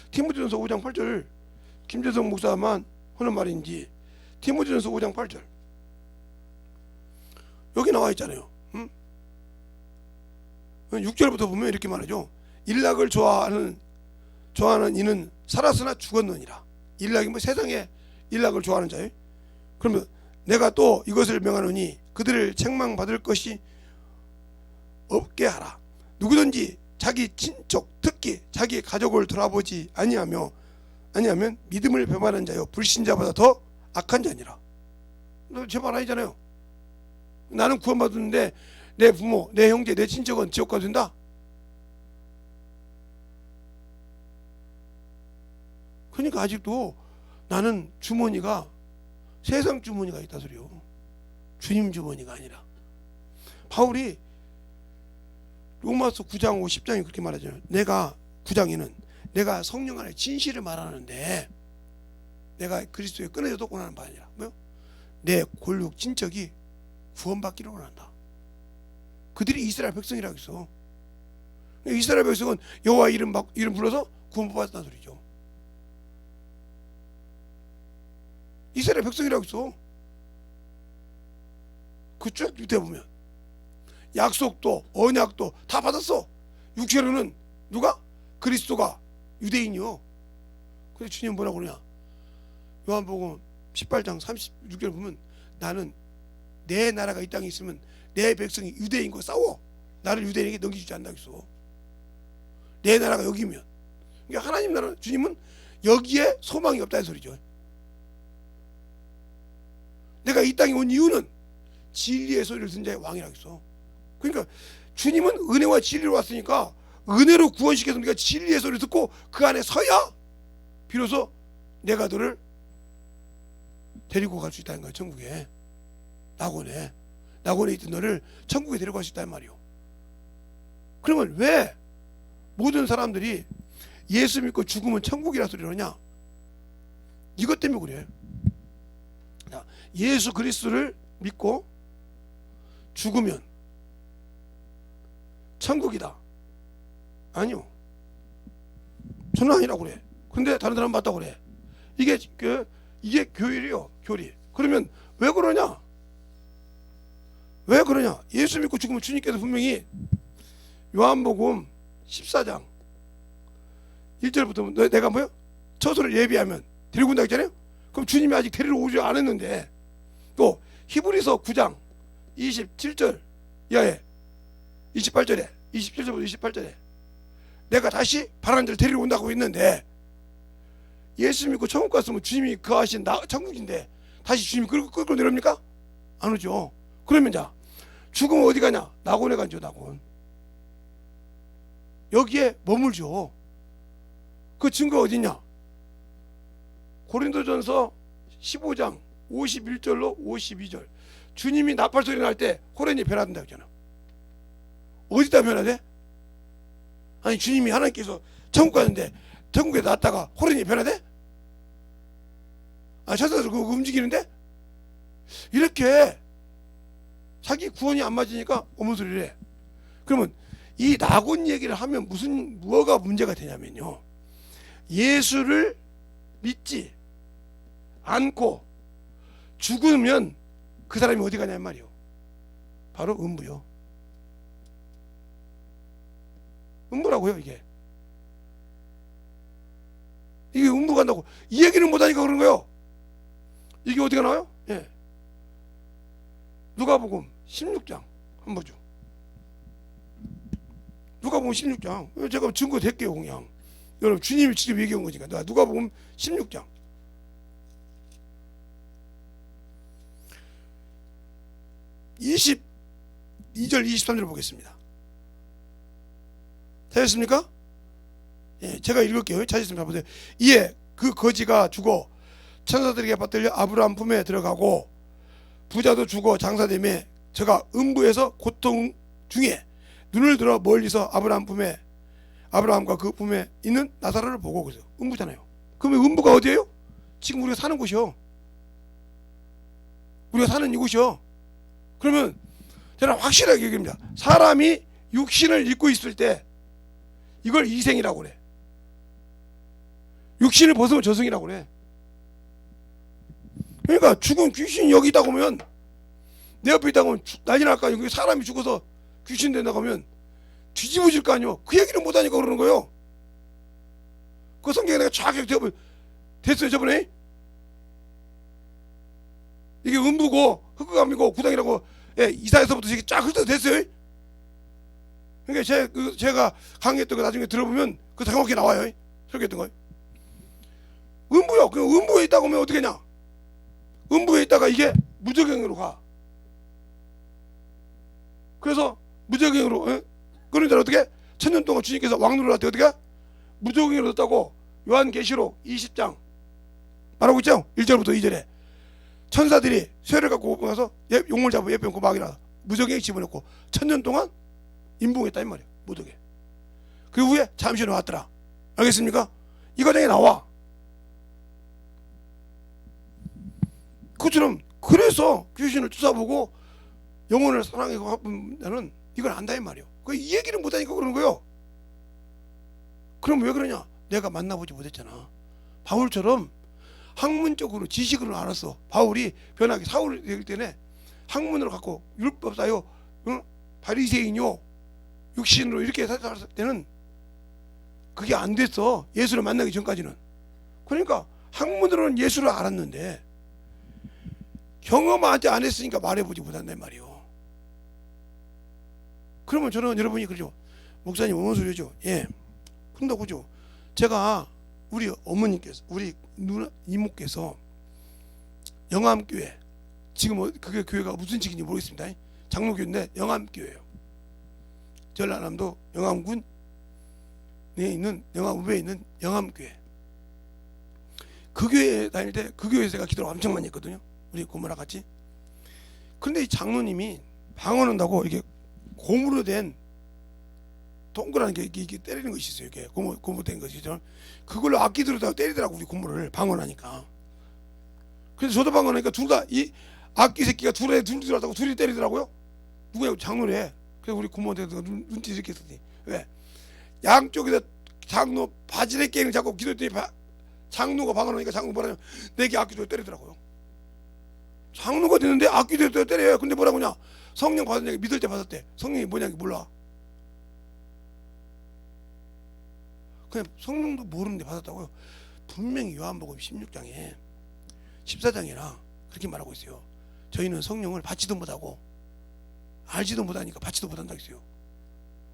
디모데전서 5장 8절 김재성 목사만 하는 말인지 디모데전서 5장 8절 여기 나와 있잖아요. 6절부터 보면 이렇게 말하죠. 일락을 좋아하는 이는 살았으나 죽었느니라. 일락이 뭐 세상에 일락을 좋아하는 자예요. 그러면 내가 또 이것을 명하노니 그들을 책망받을 것이 없게 하라. 누구든지 자기 친척 특히 자기 가족을 돌아보지 아니하면 믿음을 배반한 자요 불신자보다 더 악한 자니라. 너 제 말 아니잖아요. 나는 구원받았는데 내 부모, 내 형제, 내 친척은 지옥 가도 된다? 그러니까 아직도 나는 주머니가 세상 주머니가 있다 소리요. 주님 주머니가 아니라. 바울이 로마서 9장 50장에 그렇게 말하잖아요. 내가 9장에는 내가 성령 안에 진실을 말하는데 내가 그리스도에 끊어져도 원하는 바 아니라 뭐요? 내 골육 친척이 구원받기를 원한다. 그들이 이스라엘 백성이라고 했어. 이스라엘 백성은 여호와 이름 불러서 구원받았다는 소리죠. 이스라엘 백성이라고 했어. 그쭉 밑에 보면 약속도 언약도 다 받았어. 육체로는 누가? 그리스도가 유대인이요. 그래서 주님 뭐라고 그러냐. 요한복음 18장 36절 보면 나는 내 나라가 이 땅에 있으면 내 백성이 유대인과 싸워. 나를 유대인에게 넘기주지 않는다 했어. 내 나라가 여기면. 그러니까 하나님 나라 주님은 여기에 소망이 없다는 소리죠. 내가 이 땅에 온 이유는 진리의 소리를 듣는 자의 왕이라고 했어. 그러니까 주님은 은혜와 진리로 왔으니까 은혜로 구원시켜서 우리가 진리의 소리를 듣고 그 안에 서야 비로소 내가 너를 데리고 갈 수 있다는 거야. 천국에. 낙원에 있던 너를 천국에 데려갈 수 있다는 말이요. 그러면 왜 모든 사람들이 예수 믿고 죽으면 천국이라 소리를 하냐? 이것 때문에 그래. 예수 그리스도를 믿고 죽으면 천국이다. 아니요. 저는 아니라고 그래. 근데 다른 사람 맞다고 그래. 이게 교리요. 교리. 그러면 왜 그러냐? 왜 그러냐? 예수 믿고 죽으면 주님께서 분명히 요한복음 14장 1절부터 내가 뭐요? 처소를 예비하면 데리고 온다 했잖아요. 그럼 주님이 아직 데리러 오지 않았는데, 또 히브리서 9장 27절 이하에 28절에 27절부터 28절에 내가 다시 바라는 자를 데리러 온다고 했는데, 예수 믿고 천국 갔으면 주님이 거하신 천국인데 다시 주님이 끌고 내려옵니까? 안 오죠. 그러면 자, 죽으면 어디 가냐? 낙원에 가죠. 낙원. 여기에 머물죠. 그 증거가 어디 있냐? 고린도전서 15장 51절로 52절. 주님이 나팔 소리 날 때 호련히 변화된다고 했잖아. 어디다 변화돼? 아니 주님이 하나님께서 천국 가는데 천국에 놨다가 호련히 변화돼? 아, 찾아서 그거 움직이는데? 이렇게 자기 구원이 안 맞으니까 어머 소리를 해. 그러면 이 낙원 얘기를 하면 뭐가 문제가 되냐면요, 예수를 믿지 않고 죽으면 그 사람이 어디 가냐 말이요. 바로 음부요. 음부라고요. 이게 음부 간다고 이 얘기는 못하니까 그런 거예요. 이게 어디가 나와요? 예. 누가복음 16장 한번 보죠. 누가복음 16장. 제가 증거 될게요. 그냥 여러분 주님이 직접 얘기한 거니까. 누가복음 16장 22절 23절 보겠습니다. 찾았습니까? 예, 제가 읽을게요. 찾았습니다. 보세요. 이에 그 거지가 죽어 천사들에게 받들려 아브라함 품에 들어가고 부자도 죽어 장사되매 저가 음부에서 고통 중에 눈을 들어 멀리서 아브라함과 그 품에 있는 나사로를 보고. 그래서 음부잖아요. 그러면 음부가 어디예요? 지금 우리가 사는 곳이요. 우리가 사는 이곳이요. 그러면 저는 확실하게 얘기합니다. 사람이 육신을 입고 있을 때 이걸 이생이라고 그래. 육신을 벗으면 저승이라고 그래. 그러니까 죽은 귀신이 여기 있다고 하면, 내 옆에 있다고 하면 난리 날 거 아니에요. 사람이 죽어서 귀신 된다고 하면 뒤집어질 거 아니에요. 그 얘기를 못하니까 그러는 거예요. 그 성경에 내가 쫙 됐어요 저번에. 이게 음부고 흑암이고 구덩이라고, 예, 이사에서부터 이렇게 쫙 훑어댔어요. 그러니까 제가 강의했던 거 나중에 들어보면 그 정확히 나와요. 설교했던 거예요. 음부요. 그 음부에 있다고 하면 어떻게 하냐? 음부에 있다가 이게 무저갱으로 가. 그래서 무저갱으로, 그러니까 어떻게? 1000년 동안 주님께서 왕노를 할 때 어떻게? 무저갱으로 뒀다고 요한계시록 20장 말하고 있죠? 1절부터 2절에 천사들이 쇠를 갖고 가서 용을 잡아 예병 고막이라 무저갱에 집어넣고 1000년 동안 임봉했다 이 말이야. 무더게. 그 후에 잠시 나왔더라. 알겠습니까? 이 과정에 나와. 그처럼 그래서 귀신을 쫓아보고 영혼을 사랑하고 하면 이걸 안다 이 말이요. 이 얘기를 못하니까 그러는 거예요. 그럼 왜 그러냐? 내가 만나보지 못했잖아. 바울처럼 학문적으로 지식으로 알았어. 바울이 변하게 사울이 되기 때문에 학문으로 갖고 율법사요, 바리새인요, 육신으로 이렇게 살았을 때는 그게 안 됐어. 예수를 만나기 전까지는. 그러니까 학문으로는 예수를 알았는데 경험하지 안 했으니까 말해보지 못한단 말이에요. 그러면 저는 여러분이 그러죠. 목사님 어느 소리죠? 예, 그런다고 그죠. 제가 우리 어머님께서 우리 누나 이모께서 영암교회, 지금 그게 교회가 무슨 직인지 모르겠습니다. 장로교인데 영암교회예요. 전라남도 영암군에 있는 영암읍에 있는 영암교회. 그 교회 다닐 때 그 교회에서 제가 기도를 엄청 많이 했거든요. 우리 고모랑 같이. 근데 이 장로님이 방언한다고 이게 고무로 된 동그란 게 이게 때리는 것이 있어요. 이게 고무 된 것이죠. 그걸로 악기 들어다가 때리더라고 우리 고모를 방언하니까. 그래서 저도 방언하니까 둘 다 이 악기 새끼가 둘이 들어왔다고 둘이 때리더라고요. 누구야? 장로래. 그래서 우리 고모한테 눈치 이렇게 했더니 왜? 양쪽에서 장로 바지를 깨는 잡고 기도했더니 장로가 방언하니까 장로 뭐라냐? 내게 악기도 때리더라고요. 장로가 되는데 악기도 때려요. 근데 뭐라고 하냐? 성령 받았냐? 믿을 때 받았대. 성령이 뭐냐고 몰라. 그냥 성령도 모르는데 받았다고요. 분명히 요한복음 16장에 14장이나 그렇게 말하고 있어요. 저희는 성령을 받지도 못하고 알지도 못하니까 받지도 못한다고 했어요.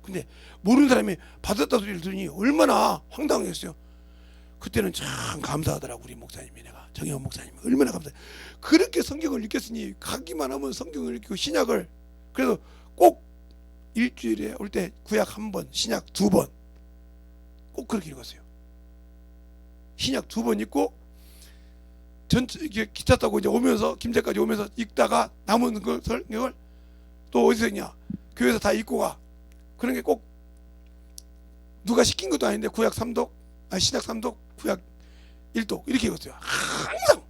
근데 모르는 사람이 받았다 소리를 들으니 얼마나 황당했어요. 그때는 참 감사하더라고 우리 목사님이. 내가 정혜원 목사님이 얼마나 감사해. 그렇게 성경을 읽겠으니 가기만 하면 성경을 읽고 신약을, 그래서 꼭 일주일에 올 때 구약 1번 신약 2번 꼭 그렇게 읽었어요. 신약 2번 읽고 전체 이게 기차 타고 이제 오면서 김제까지 오면서 읽다가 남은 그 설명을 또 어디서 읽냐? 교회에서 다 읽고 가. 그런 게 꼭 누가 시킨 것도 아닌데 구약 3독, 신약 3독, 구약 1독 이렇게 읽었어요. 항상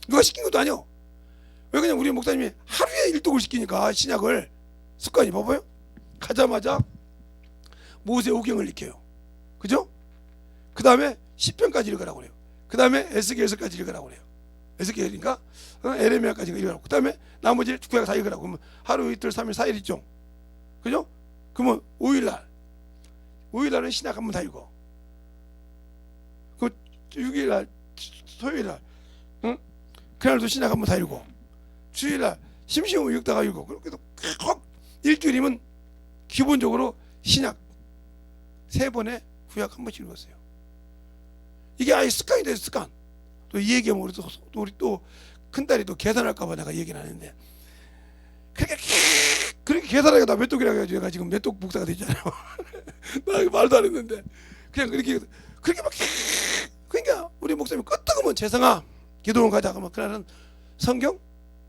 누가 시킨 것도 아니요. 왜 그냥 우리 목사님이 하루에 1독을 시키니까 신약을 습관이 봐봐요. 가자마자 모세오경을 읽혀요. 그죠? 그 다음에 시편까지 읽으라고 그래요. 그 다음에 에스겔서까지 읽으라고 그래요. 에스겔이니까 에레미야까지 읽으라고. 그 다음에 나머지 구약 다 읽으라고. 그러면 하루 이틀 3일 4일 있죠. 그죠? 그러면 5일날은 신약 한번 다 읽어. 그 6일날 토요일날 그날도 신약 한번 다 읽어. 주일날 심심하면 읽다가 읽어. 그렇게 꼭 일주일이면 기본적으로 신약 3번에 구약 한 번씩 읽었어요. 이게 아예 습관이 돼서 습관. 또 이 얘기하면 우리 또 큰딸이 또 계산할까봐 내가 얘기는 하는데, 그렇게 계산하니까 나 메뚜기라고 해가지고 내가 지금 메뚜기 목사가 되잖아요. 나 말도 안 했는데 그냥 그렇게 막 그러니까 우리 목사님 끄떡하면 재성아 기도원 가자 하면 그날은 성경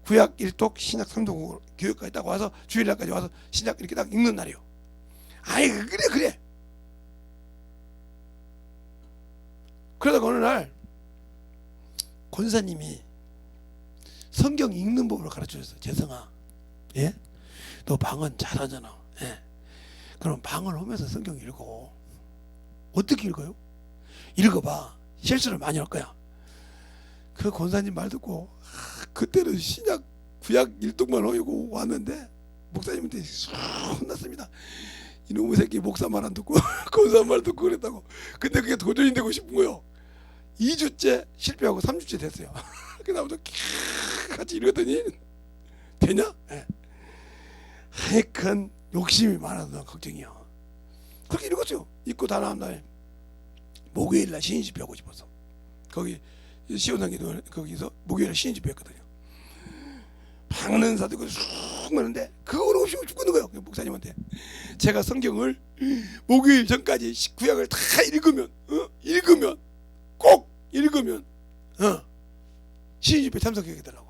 구약 1독 신약 3독 교육까지 딱 와서 주일날까지 와서 신약 이렇게 딱 읽는 날이요. 아이 그래. 그러다가 어느 날 권사님이 성경 읽는 법을 가르쳐줬어. 재성아, 예? 너 방언 잘하잖아. 예? 그럼 방언을 하면서 성경 읽어. 어떻게 읽어요? 읽어봐. 실수를 많이 할 거야. 그 권사님 말 듣고 그때는 신약 구약 1독만 하고 왔는데 목사님한테 혼났습니다. 이놈의 새끼 목사 말 안 듣고 권사 말 듣고 그랬다고. 근데 그게 도전이 되고 싶은 거요. 2주째 실패하고 3주째 됐어요. 그 다음부터 같이 읽었더니 되냐? 예. 하여간 욕심이 많아서 걱정이야. 그렇게 읽었어요. 읽고 다 나온 다음에 목요일날 신인집회 하고 싶어서 거기 시원상기도 거기서 목요일날 신인집회 했거든요. 박는사 듣고 쑥 하는데 그걸 없이 죽는 거예요. 목사님한테 제가 성경을 목요일 전까지 구약을 다 읽으면 꼭 읽으면 신인집회 참석하게 되더라고.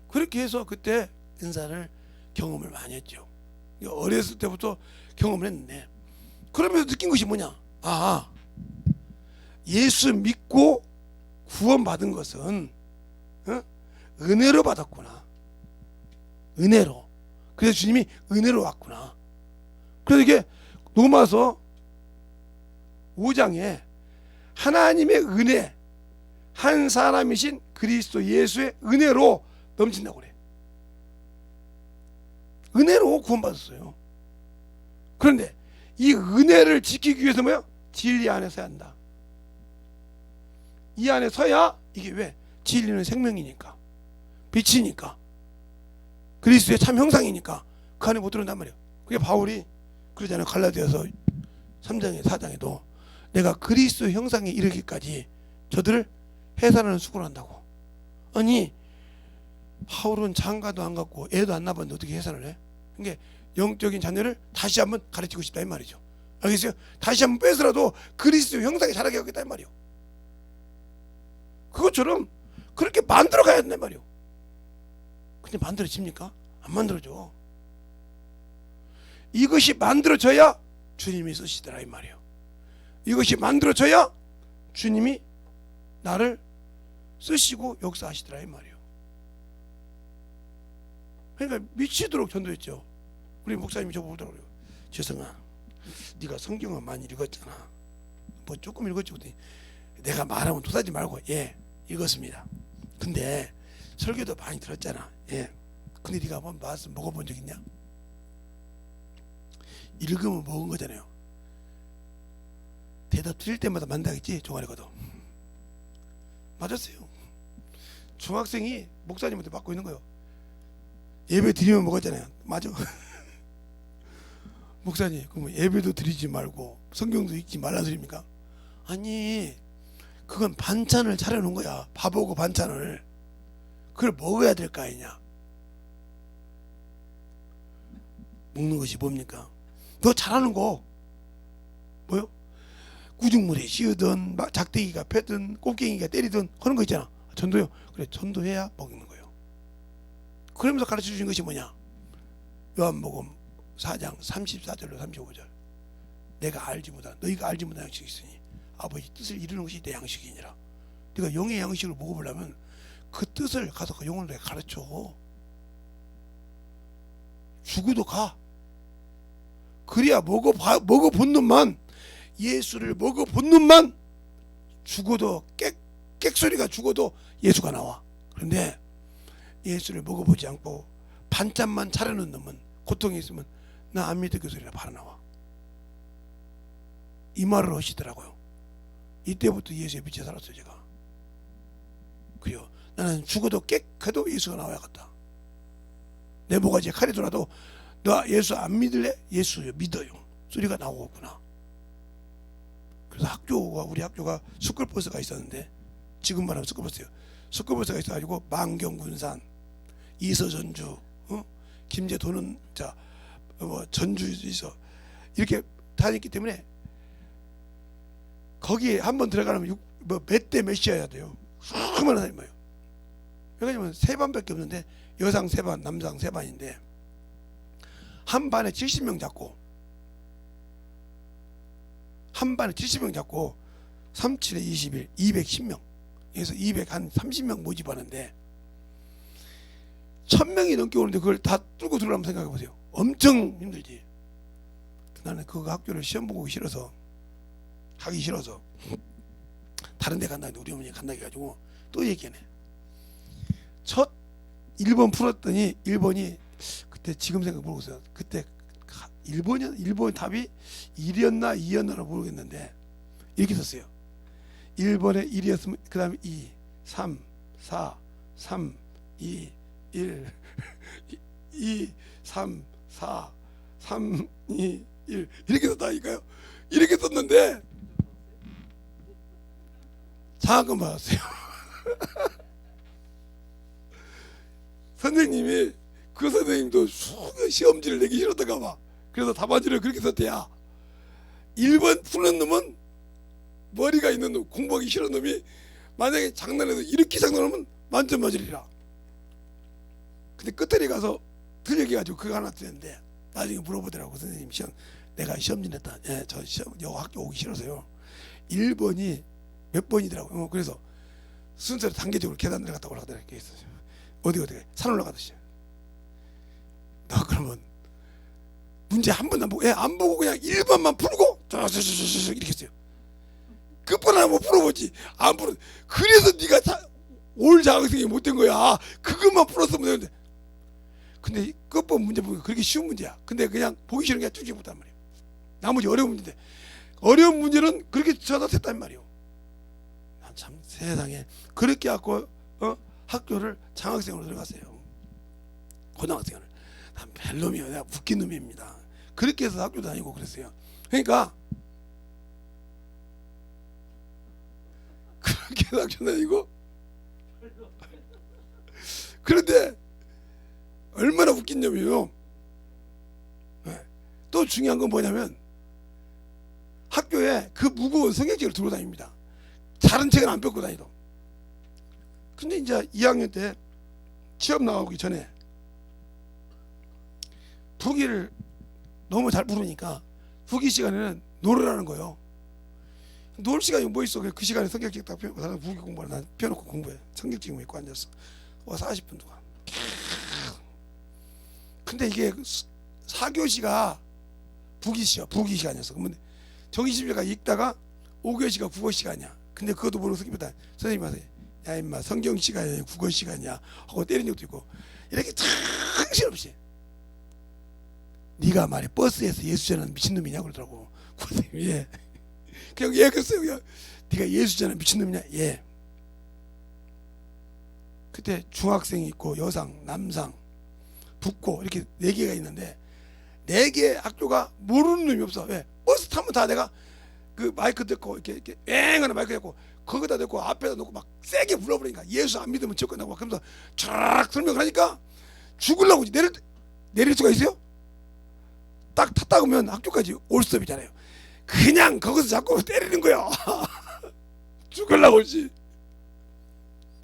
그렇게 해서 그때 은사를 경험을 많이 했죠. 어렸을 때부터 경험을 했는데 그러면서 느낀 것이 뭐냐? 예수 믿고 구원받은 것은 은혜로 받았구나. 은혜로. 그래서 주님이 은혜로 왔구나. 그래서 이게 로마서 5장에 하나님의 은혜, 한 사람이신 그리스도 예수의 은혜로 넘친다고 그래. 은혜로 구원받았어요. 그런데 이 은혜를 지키기 위해서 뭐야? 진리 안에서 해야 한다. 이 안에 서야 이게 왜? 진리는 생명이니까, 빛이니까, 그리스도의 참 형상이니까 그 안에 못 들어온단 말이에요. 그게 바울이 그러잖아요. 갈라디아서 3장에 4장에도 내가 그리스도의 형상에 이르기까지 저들을 해산하는 수고를 한다고. 아니 바울은 장가도 안 갖고 애도 안 낳았는데 어떻게 해산을 해? 그러니까 영적인 자녀를 다시 한번 가르치고 싶다 이 말이죠. 알겠어요? 다시 한번 빼서라도 그리스도의 형상에 자라게 하겠다 이 말이요. 그것처럼 그렇게 만들어 가야 된단 말이요. 근데 만들어집니까? 안 만들어져. 이것이 만들어져야 주님이 쓰시더라 이 말이에요. 이것이 만들어져야 주님이 나를 쓰시고 역사하시더라 이 말이에요. 그러니까 미치도록 전도했죠. 우리 목사님이 저보고 그러더라고요. 재성아, 네가 성경을 많이 읽었잖아. 뭐 조금 읽었지. 내가 말하면 토하지 말고 예 읽었습니다. 근데 설교도 많이 들었잖아. 예. 근데 네가 한번 말씀 먹어본 적 있냐? 읽으면 먹은 거잖아요. 대답 드릴 때마다 만나겠지. 종아리거든. 맞았어요. 중학생이 목사님한테 받고 있는 거예요. 예배 드리면 먹었잖아요. 맞아. 목사님 그럼 예배도 드리지 말고 성경도 읽지 말라는 소리입니까? 아니 그건 반찬을 차려놓은 거야. 밥하고 반찬을. 그걸 먹어야 될 거 아니냐. 먹는 것이 뭡니까? 너 잘하는 거 뭐요? 구죽물에 씌우든 작대기가 패든 꽃갱이가 때리든 그런 거 있잖아. 전도요. 그래 전도해야 먹는 거예요. 그러면서 가르쳐 주신 것이 뭐냐? 요한복음 4장 34절로 35절. 내가 알지 못한 너희가 알지 못한 양식이 있으니 아버지 뜻을 이루는 것이 내 양식이니라. 네가 영의 양식을 먹어보려면 그 뜻을 가서 그 영을 내가 가르쳐. 죽어도 가. 그래야 먹어본 놈만, 예수를 먹어본 놈만 죽어도 객소리가 죽어도 예수가 나와. 그런데 예수를 먹어보지 않고 반찬만 차려놓은 놈은 고통이 있으면 나 안 믿을 그 소리가 바로 나와. 이 말을 하시더라고요. 이때부터 예수의 빛에 살았어요 제가. 그래요. 나는 죽어도 깨끗해도 예수가 나와야겠다. 내 모가지에 칼이 돌아도 너 예수 안 믿을래? 예수 믿어요 소리가 나오구나. 그래서 우리 학교가 스쿨버스가 있었는데 지금 말하면 스쿨버스예요. 스쿨버스가 있어가지고 만경군산, 이서전주, 김제 도는 전주에서 이렇게 다녔기 때문에 거기에 한번 들어가려면 몇 대 몇이어야 돼요. 수많은 사람이에요. 왜냐면 세 반밖에 없는데 여상 세 반, 남상 세 반인데 한 반에 70명 잡고 37에 21, 210명. 그래서 230명 모집하는데 1000명이 넘게 오는데 그걸 다 뚫고 들어가면 생각해 보세요. 엄청 힘들지. 나는 그 학교를 시험 보고 가기 싫어서 다른 데 간다. 우리 어머니 간다 해가지고 또 얘기하네. 첫 1번 풀었더니 1번이 그때 지금 생각 모르겠어요. 그때 일본 답이 1이었나 2였나 모르겠는데 이렇게 썼어요. 1번에 1이었으면 그 다음에 2, 3, 4, 3, 2, 1 2, 3, 4, 3, 2, 1 이렇게 썼다니까요. 이렇게 썼는데 장학금 받았어요. 선생님이 그 선생님도 시험지를 내기 싫었던가 봐. 그래서 답안지를 그렇게 썼대야. 1번 푸는 놈은 머리가 있는 놈, 공부하기 싫은 놈이 만약에 장난해도 이렇게 장난하면 만점 맞으리라. 근데 끝에 가서 틀리게 가지고 그거 하나 뜨는데 나중에 물어보더라고. 선생님 내가 시험지 냈다. 예, 저 학교 오기 싫어서요. 1번이 몇 번이더라고요. 그래서 순서를 단계적으로 계단 내려갔다 올라가다 이렇게 했어요. 어디 산 올라가듯이. 나 그러면 문제 한 번도 안 보고 그냥 1번만 풀고 이렇게 했어요. 끝번 하나 못 풀어보지. 안 풀어. 그래서 네가 올 장학생이 못된 거야. 그것만 풀었으면 되는데. 근데 끝번 문제 보니까 그렇게 쉬운 문제야. 근데 그냥 보기 싫은 게 쭉 못한 말이에요. 나머지 어려운 문제인데 어려운 문제는 그렇게 쳐다 댔단 말이에요. 참 세상에 그렇게 갖고 학교를 장학생으로 들어갔어요. 고등학생을. 난 별놈이요. 내가 웃긴 놈입니다. 그렇게 해서 학교 다니고 그랬어요. 그러니까 그렇게 해서 학교 다니고 그런데 얼마나 웃긴 놈이에요. 네. 또 중요한 건 뭐냐면 학교에 그 무거운 성경책을 들고 다닙니다. 다른 책은 안 뺏고 다니도. 근데 이제 2학년 때 시험 나가기 전에 부기를 너무 잘 부르니까 부기 시간에는 노래라는 거예요. 놀 시간이 뭐 있어? 그 시간에 성경책 딱 펴놓고 나는 부기 공부를 난 펴놓고 공부해. 성경책 입고 앉았어. 40분 동안. 근데 이게 4교시가 부기 시간이었어. 그러면 정시집에가 읽다가 5교시가 국어 시간이야. 근데 그것도 모르고 선생님한테 선생님한테 야 임마 성경 시간이야 국어 시간이야 하고 때린 적도 있고 이렇게 정신없이 네가 말해 버스에서 예수 전하는 미친놈이냐 그러더라고. 선생님이 예. 그냥 예 그랬어요. 그냥 네가 예수 전하는 미친놈이냐 예. 그때 중학생이 있고 여상 남상 북고 이렇게 4개가 있는데 4개 학교가 모르는 놈이 없어. 왜? 버스 타면 다 내가 그 마이크 듣고 이렇게 앵하는 마이크 듣고 거기다 대고 앞에다 놓고 막 세게 불러버리니까 예수 안 믿으면 접근하고 그러면서 촤락 설명을 하니까 죽으려고 내릴 수가 있어요? 딱 탔다 보면 학교까지 올 수업이잖아요. 그냥 거기서 자꾸 때리는 거야. 죽으려고 오지.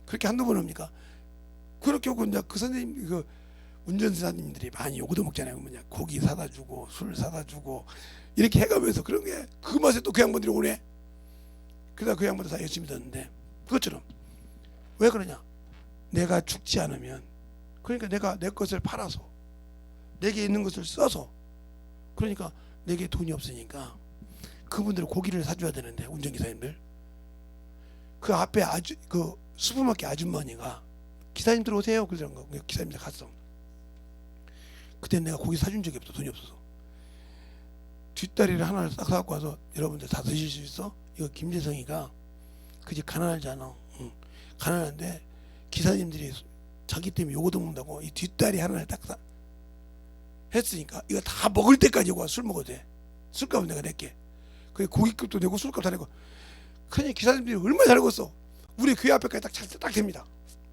그렇게 한두 번 합니까? 그렇게 하고 이제 그 선생님 그 운전사님들이 많이 요구도 먹잖아요. 뭐냐 고기 사다 주고 술 사다 주고 이렇게 해가면서 그런 게 그 맛에 또 그 양반들이 오네. 그러다 그 양반들 다 열심히 듣는데 그것처럼 왜 그러냐? 내가 죽지 않으면 그러니까 내가 내 것을 팔아서 내게 있는 것을 써서 그러니까 내게 돈이 없으니까 그분들 고기를 사줘야 되는데 운전기사님들 그 앞에 아주 그 슈퍼마켓 아줌마니가 기사님들 오세요 그러는 거. 기사님들 갔어. 그때 내가 고기 사준 적이 없어. 돈이 없어서 뒷다리를 하나를 싹 사갖고 와서 여러분들 다 드실 수 있어? 이거 김재성이가 그 집 가난하잖아. 응. 가난한데 기사님들이 자기 때문에 요거도 먹는다고 이 뒷다리 하나를 딱 했으니까 이거 다 먹을 때까지 와 술 먹어도 돼. 술값은 내가 낼게. 그 고깃값도 내고 술값 다 내고. 그냥 기사님들이 얼마나 잘 먹었어. 우리 교회 앞에까지 딱 됩니다.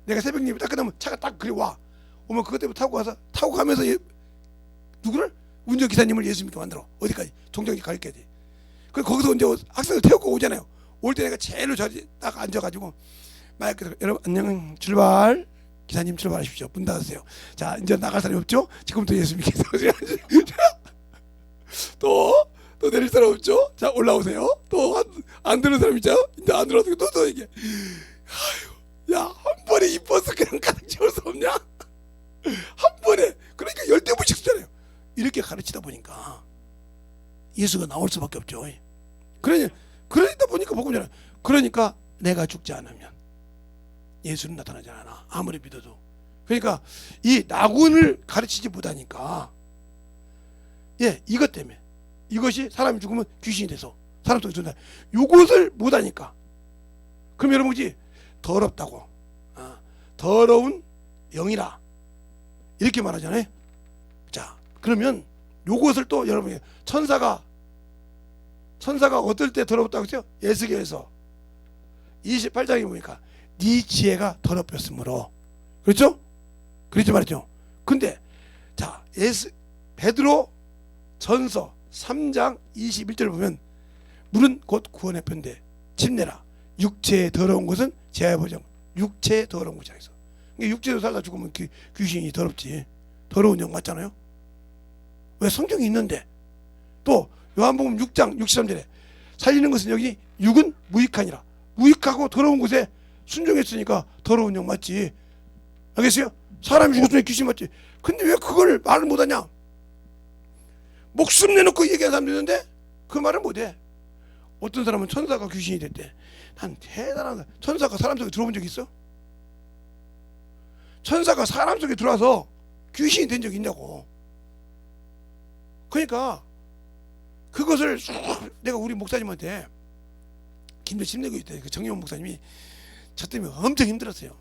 내가 새벽 예배 딱 끝나면 차가 딱 그리 와. 오면 그것 때문에 타고 가서 타고 가면서 누구를? 운전기사님을 예수 믿게 만들어. 어디까지? 종정지 가기까지. 그래서 거기서 이제 학생을 태우고 오잖아요. 올 때 내가 제일로 저기 딱 앉아가지고 마이크 여러분 안녕 출발. 기사님 출발하십시오. 문 닫으세요. 자 이제 나갈 사람이 없죠? 지금부터 예수 믿게 해서 또 내릴 사람 없죠? 자 올라오세요. 또 안 들은 사람 있죠? 이제 안 들어서 또 이게 아유 야 한 번에 이 버스 그냥 가득 채울 수 없냐? 한 번에 그러니까 10대분씩 쓰잖아요. 이렇게 가르치다 보니까 예수가 나올 수밖에 없죠. 그러다 보니까 복음이잖아요. 그러니까 내가 죽지 않으면 예수는 나타나지 않아. 아무리 믿어도. 그러니까 이 낙원을 가르치지 못하니까 예 이것 때문에 이것이 사람이 죽으면 귀신이 돼서 사람 속에 든다. 이것을 못하니까 그럼 여러분 그지 더럽다고 더러운 영이라 이렇게 말하잖아요. 자 그러면 요것을 또 여러분이 천사가 어떨 때 더럽다고 했어요? 에스겔에서 28장에 보니까 네 지혜가 더럽혔으므로 그렇죠? 그렇게 말했죠. 근데 자 베드로 전서 3장 21절 보면 물은 곧 구원의 편대 침내라 육체의 더러운 것은 제하의 보장 육체의 더러운 것이 있어. 그러니까 육체로 살다 죽으면 귀신이 더럽지. 더러운 영 맞잖아요. 왜 성경이 있는데 또 요한복음 6장 63절에 살리는 것은 여기 육은 무익하니라. 무익하고 더러운 곳에 순종했으니까 더러운 영 맞지. 알겠어요? 사람이 죽었으니 귀신 맞지. 근데 왜 그걸 말을 못하냐? 목숨 내놓고 얘기하는 사람도 있는데 그 말을 못해. 어떤 사람은 천사가 귀신이 됐대. 난 대단하다. 천사가 사람 속에 들어본 적 있어? 천사가 사람 속에 들어와서 귀신이 된 적이 있냐고. 그러니까 그것을 내가 우리 목사님한테 힘내고 있대. 그 정용 목사님이 저 때문에 엄청 힘들었어요.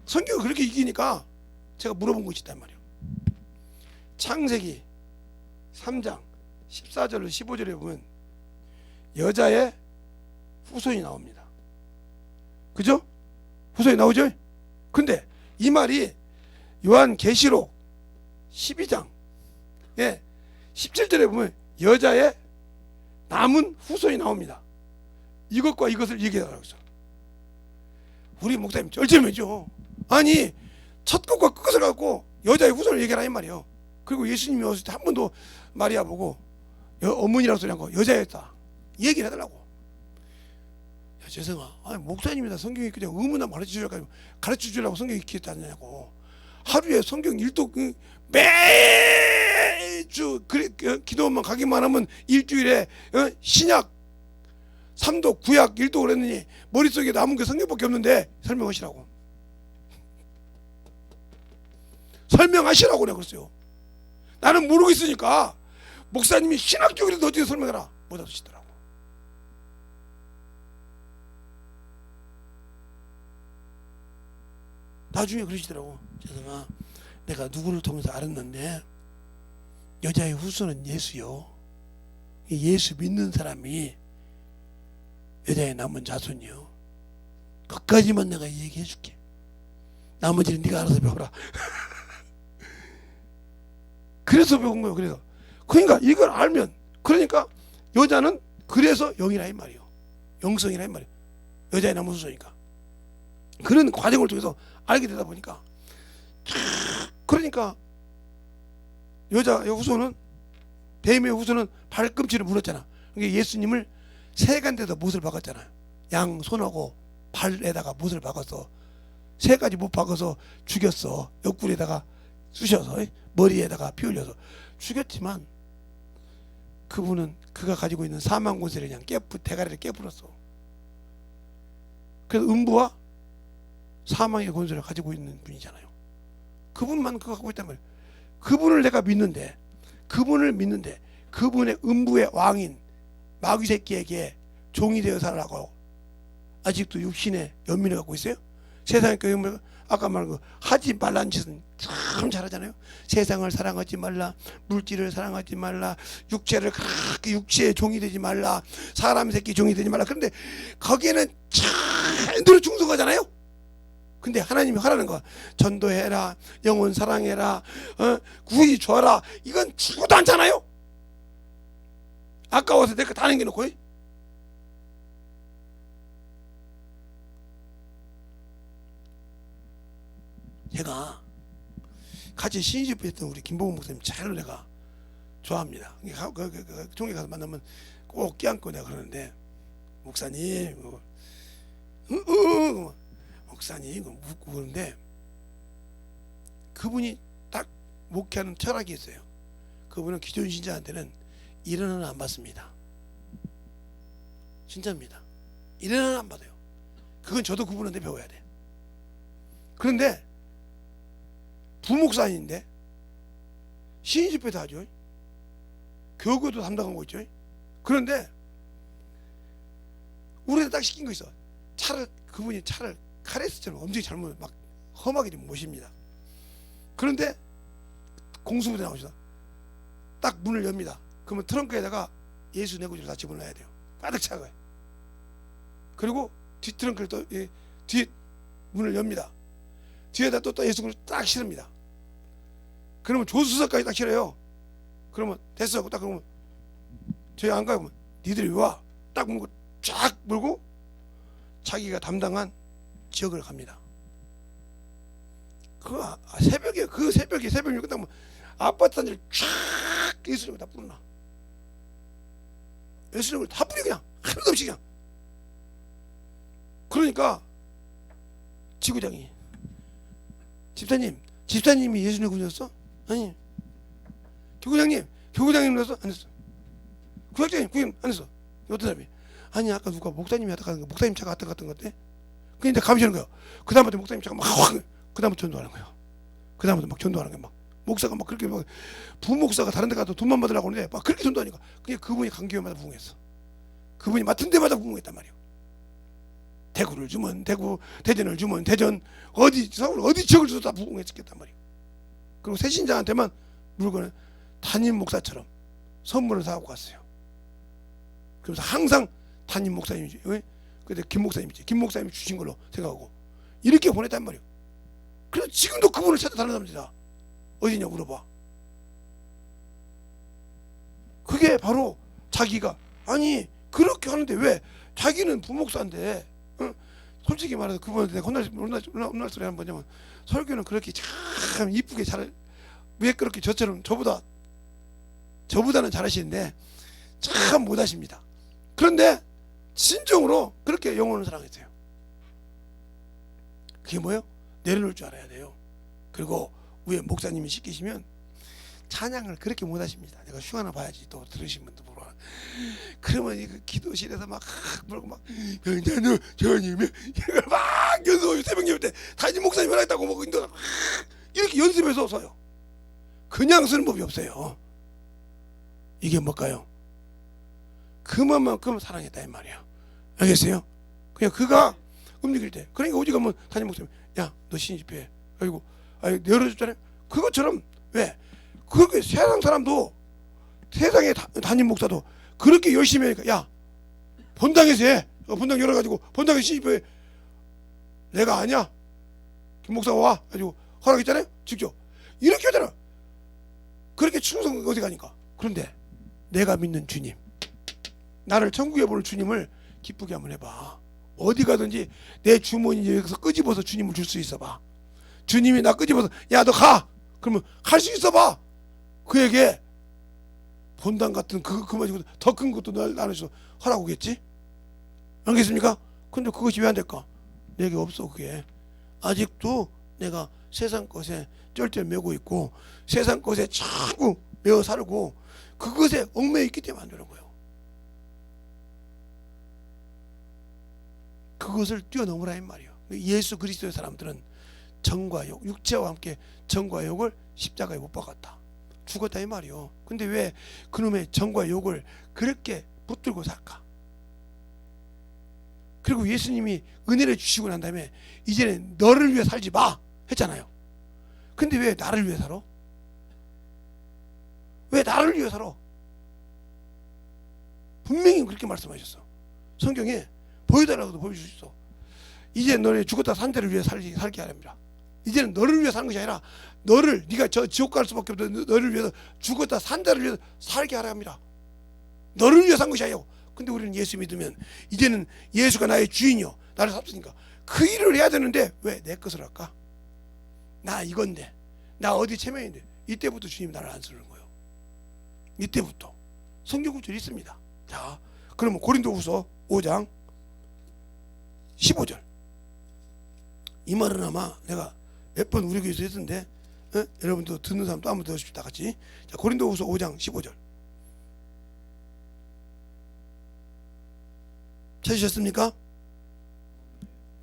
성경을 그렇게 이기니까 제가 물어본 것이 있단 말이에요. 창세기 3장 14절로 15절에 보면 여자의 후손이 나옵니다. 그죠? 후손이 나오죠? 근데 이 말이 요한계시록 12장 17절에 보면 여자의 남은 후손이 나옵니다. 이것과 이것을 얘기하라고 했어. 우리 목사님 쩔쩔매죠. 아니 첫 것과 끝 것을 갖고 여자의 후손을 얘기하라 이 말이에요. 그리고 예수님이 왔을 때 한 번도 마리아 보고 어머니라고 소리 한 거 여자였다 얘기를 해달라고. 야 재성아, 아니 목사님이다 성경이 그냥 의문만 가르쳐주려고 성경 익히지 않냐고. 하루에 성경 일독 매주 기도만 가기만 하면 일주일에 신약 3독 구약 1독을 했느니 머릿속에 남은 게 성경밖에 없는데 설명하시라고. 설명하시라고 내가 그랬어요. 나는 모르고 있으니까 목사님이 신학적으로 어떻게 설명해라 못 하시더라고. 나중에 그러시더라고. 재성아, 내가 누구를 통해서 알았는데 여자의 후손은 예수요. 예수 믿는 사람이 여자의 남은 자손이요. 그까지만 내가 얘기해 줄게. 나머지는 네가 알아서 배워라. 그래서 배운 거예요. 그러니까 이걸 알면, 그러니까 여자는 그래서 영이라 이 말이에요. 영성이라 이 말이에요. 여자의 남은 후손이니까. 그런 과정을 통해서 알게 되다 보니까, 그러니까 여자의 후손은, 뱀의 후손은 발꿈치를 물었잖아. 그러니까 예수님을 세 간데다 못을 박았잖아요. 양 손하고 발에다가 못을 박았어. 세 가지 못 박아서 죽였어. 옆구리에다가 쑤셔서 머리에다가 피 흘려서 죽였지만, 그분은 그가 가지고 있는 사망 권세를 그냥 대가리를 깨부렸어. 그래서 음부와 사망의 권세를 가지고 있는 분이잖아요. 그분만 그거 갖고 있단 말이에요. 그분을 내가 믿는데, 그분의 음부의 왕인 마귀 새끼에게 종이 되어 살라고 아직도 육신의 연민을 갖고 있어요? 세상의 그 아까 말한 거 하지 말라는 짓은 참 잘하잖아요. 세상을 사랑하지 말라, 물질을 사랑하지 말라, 육체를 그렇게 육체의 종이 되지 말라, 사람 새끼 종이 되지 말라. 그런데 거기에는 잘 충성하잖아요. 근데 하나님이 하라는 거, 전도해라, 영혼 사랑해라, 구의 줘라, 이건 죽어도 않잖아요. 아까워서 내가 다 남겨놓고. 제가 같이 신입했던 우리 김보근 목사님 잘 내가 좋아합니다. 종에 가서 만나면 꼭 껴안고 내가 그러는데, 목사님, 목사님 묻고 그러는데, 그분이 딱 목회하는 철학이 있어요. 그분은 기존 신자한테는 일원은 안 받습니다. 진짜입니다. 일원은 안 받아요. 그건 저도 그분한테 배워야 돼. 그런데 부목사님인데 신인집회도 하죠. 교구도 담당하고 있죠. 그런데 우리한테 딱 시킨 거 있어. 그분이 차를 카레스처럼 엄청 잘못 막 험하게 좀 모십니다. 그런데 공수부대 나오셔서 딱 문을 엽니다. 그러면 트렁크에다가 예수 내구지를 다 집어넣어야 돼요. 가득 차가요. 그리고 뒷 트렁크를 또 뒤 문을 엽니다. 뒤에다 또 예수를 딱 실습니다. 그러면 조수석까지 딱 실어요. 그러면 됐어. 딱 그러면 저희 안 가요. 니들이 왜 와? 딱 물고 쫙 물고 자기가 담당한 지역을 갑니다. 그 새벽에 끝나면 아파트 단지를 쫙 예수님을 다 뿌리나. 예수님을 다 뿌려 그냥 하나도 없이 그냥. 그러니까 지구장이, 집사님이 예수님 구원했어? 아니. 교구장님 그랬어? 안 했어. 구역장님 구원 안 했어. 어떤 사람이? 아니 아까 누가 목사님이 하다 가는 거, 목사님 차가 왔다 갔던 것 같아. 그러니까 감시하는 거야. 그 다음부터 목사님 차가 막 그 다음부터 전도하는 거야. 그 다음부터 막 전도하는 거야. 막 목사가 막 그렇게 부목사가 다른 데 가서 돈만 받으려고 하는데 막 그렇게 전도하니까 그냥 그분이 간 교회마다 부흥했어. 그분이 맡은 데마다 부흥했단 말이에요. 대구를 주면 대구, 대전을 주면 대전, 어디 서울 어디 지역을 줘도 다 부흥했겠단 말이에요. 그리고 새신자한테만 물건을 담임 목사처럼 선물을 사고 갔어요. 그래서 항상 담임 목사님이지, 그때 김 목사님이지, 김 목사님이 주신 걸로 생각하고 이렇게 보냈단 말이에요. 그래서 지금도 그분을 찾아 다닌답니다. 어디냐 물어봐. 그게 바로 자기가, 아니 그렇게 하는데 왜 자기는 부목사인데, 솔직히 말해서 그분한테 혼날 소리 하는 뭐냐면, 설교는 그렇게 참 이쁘게 잘, 왜 그렇게 저보다는 잘하시는데 참 못하십니다. 그런데 진정으로 그렇게 영혼을 사랑했어요. 그게 뭐예요? 내려놓을 줄 알아야 돼요. 그리고 위에 목사님이 시키시면 찬양을 그렇게 못하십니다. 내가 흉 하나 봐야지 또 들으신 분도 보러. 그러면 그 기도실에서 막 부르고 막 변자녀 저님이 이걸 막 연습, 새벽 예배 때 담임 목사님 하겠다고 뭐 이렇게 연습해서 써요. 그냥 쓰는 법이 없어요. 이게 뭘까요? 그만큼 사랑했다 이 말이야. 알겠어요? 그냥 그가 움직일 때, 그러니까 오직 한번 담임 목사님, 야 너 신집회, 아이고 열어줬잖아요. 그것처럼, 왜 그렇게 세상 사람도, 세상의 담임 목사도 그렇게 열심히 하니까, 야 본당에서 해, 본당 열어가지고 본당에서 신집회, 내가 아니야, 김 목사가 와 가지고 허락했잖아요. 직접 이렇게 하잖아. 그렇게 충성 어디 가니까. 그런데 내가 믿는 주님, 나를 천국에 보낼 주님을 기쁘게 한번 해봐. 어디 가든지 내 주머니에서 끄집어서 주님을 줄 수 있어 봐. 주님이 나 끄집어서 야 너 가, 그러면 갈 수 있어 봐. 그에게 본당 같은 그거 가지고 더 큰 것도 나눠서 하라고 겠지. 알겠습니까? 근데 그것이 왜 안 될까? 내게 없어. 그게 아직도 내가 세상 것에 쩔쩔 매고 있고, 세상 것에 자꾸 매어 살고, 그것에 얽매여 있기 때문에 안 되는 거예요. 그것을 뛰어넘으라 이 말이에요. 예수 그리스도의 사람들은 정과 욕, 육체와 함께 정과 욕을 십자가에 못 박았다, 죽었다 이 말이요. 근데 왜 그놈의 정과 욕을 그렇게 붙들고 살까? 그리고 예수님이 은혜를 주시고 난 다음에 이제는 너를 위해 살지 마 했잖아요. 근데 왜 나를 위해 살아? 왜 나를 위해 살아? 분명히 그렇게 말씀하셨어. 성경에 보여달라고도 보여줄 수 있어. 이제 너네 죽었다 산 데를 위해 살게 하랍니다. 이제는 너를 위해 사는 것이 아니라, 너를, 네가 저 지옥 갈 수밖에 없는 너를 위해서 죽었다 산 데를 위해서 살게 하라 합니다. 너를 위해 산 것이 아니고. 근데 우리는 예수 믿으면 이제는 예수가 나의 주인이요, 나를 삽으니까 그 일을 해야 되는데 왜 내 것을 할까? 나 이건데, 나 어디 체면인데. 이때부터 주님이 나를 안 쓰는 거예요. 이때부터. 성경 구절이 있습니다. 자, 그러면 고린도후서 5장 15절. 이 말은 아마 내가 몇 번 우리 교회에서 했는데, 여러분도 듣는 사람도 한번 더 하십시다 같이. 자, 고린도후서 5장 15절. 찾으셨습니까?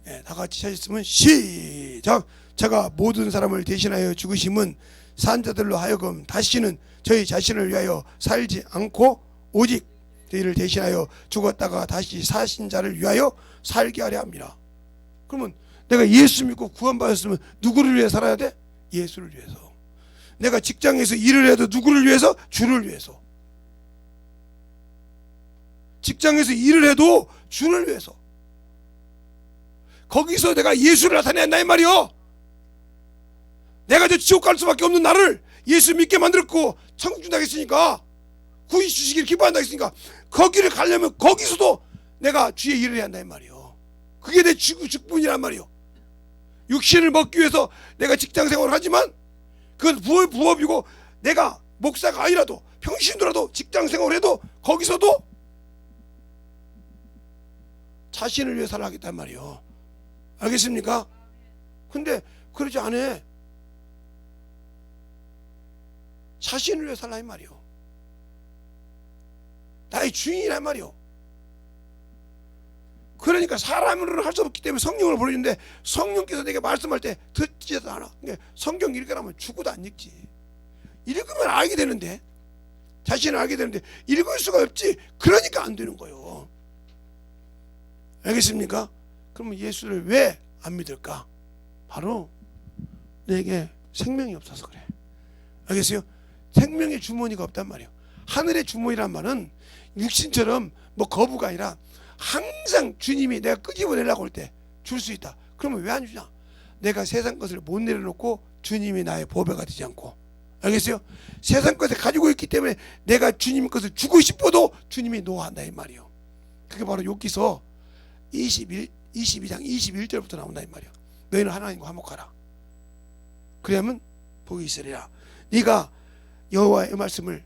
네, 다 같이 찾으셨으면 시작. 제가 모든 사람을 대신하여 죽으심은 산자들로 하여금 다시는 저희 자신을 위하여 살지 않고 오직 저희를 대신하여 죽었다가 다시 사신 자를 위하여 살게 하려 합니다. 그러면 내가 예수 믿고 구원받았으면 누구를 위해 살아야 돼? 예수를 위해서. 내가 직장에서 일을 해도 누구를 위해서? 주를 위해서. 직장에서 일을 해도 주를 위해서. 거기서 내가 예수를 나타낸다 이 말이요. 내가 저 지옥 갈 수밖에 없는 나를 예수 믿게 만들었고 천국 준다고 했으니까, 구이 주시기를 기뻐한다고 했으니까, 거기를 가려면 거기서도 내가 주의 일을 해야 한다 이 말이요. 그게 내 직분이란 말이요. 육신을 먹기 위해서 내가 직장 생활을 하지만 그건 부업이고, 내가 목사가 아니라도 평신도라도 직장 생활을 해도 거기서도 자신을 위해 살아가겠단 말이요. 알겠습니까? 근데 그러지 않아. 자신을 위해 살라 이 말이요. 나의 주인이란 말이요. 그러니까 사람으로는 할 수 없기 때문에 성령을 보내주는데, 성령께서 내게 말씀할 때 듣지도 않아. 성경 읽으라면 죽어도 안 읽지. 읽으면 알게 되는데, 자신을 알게 되는데 읽을 수가 없지. 그러니까 안 되는 거예요. 알겠습니까? 그러면 예수를 왜 안 믿을까? 바로 내게 생명이 없어서 그래. 알겠어요? 생명의 주머니가 없단 말이에요. 하늘의 주머니란 말은 육신처럼 뭐 거부가 아니라 항상 주님이 내가 끄집어내려고 할 때 줄 수 있다. 그러면 왜 안 주냐? 내가 세상 것을 못 내려놓고 주님이 나의 보배가 되지 않고. 알겠어요? 세상 것을 가지고 있기 때문에 내가 주님 것을 주고 싶어도 주님이 노한다 이 말이에요. 그게 바로 욥기서 22장 21절부터 나온다 이 말이에요. 너희는 하나님과 화목하라. 그러면 복이 있으리라. 네가 여호와의 말씀을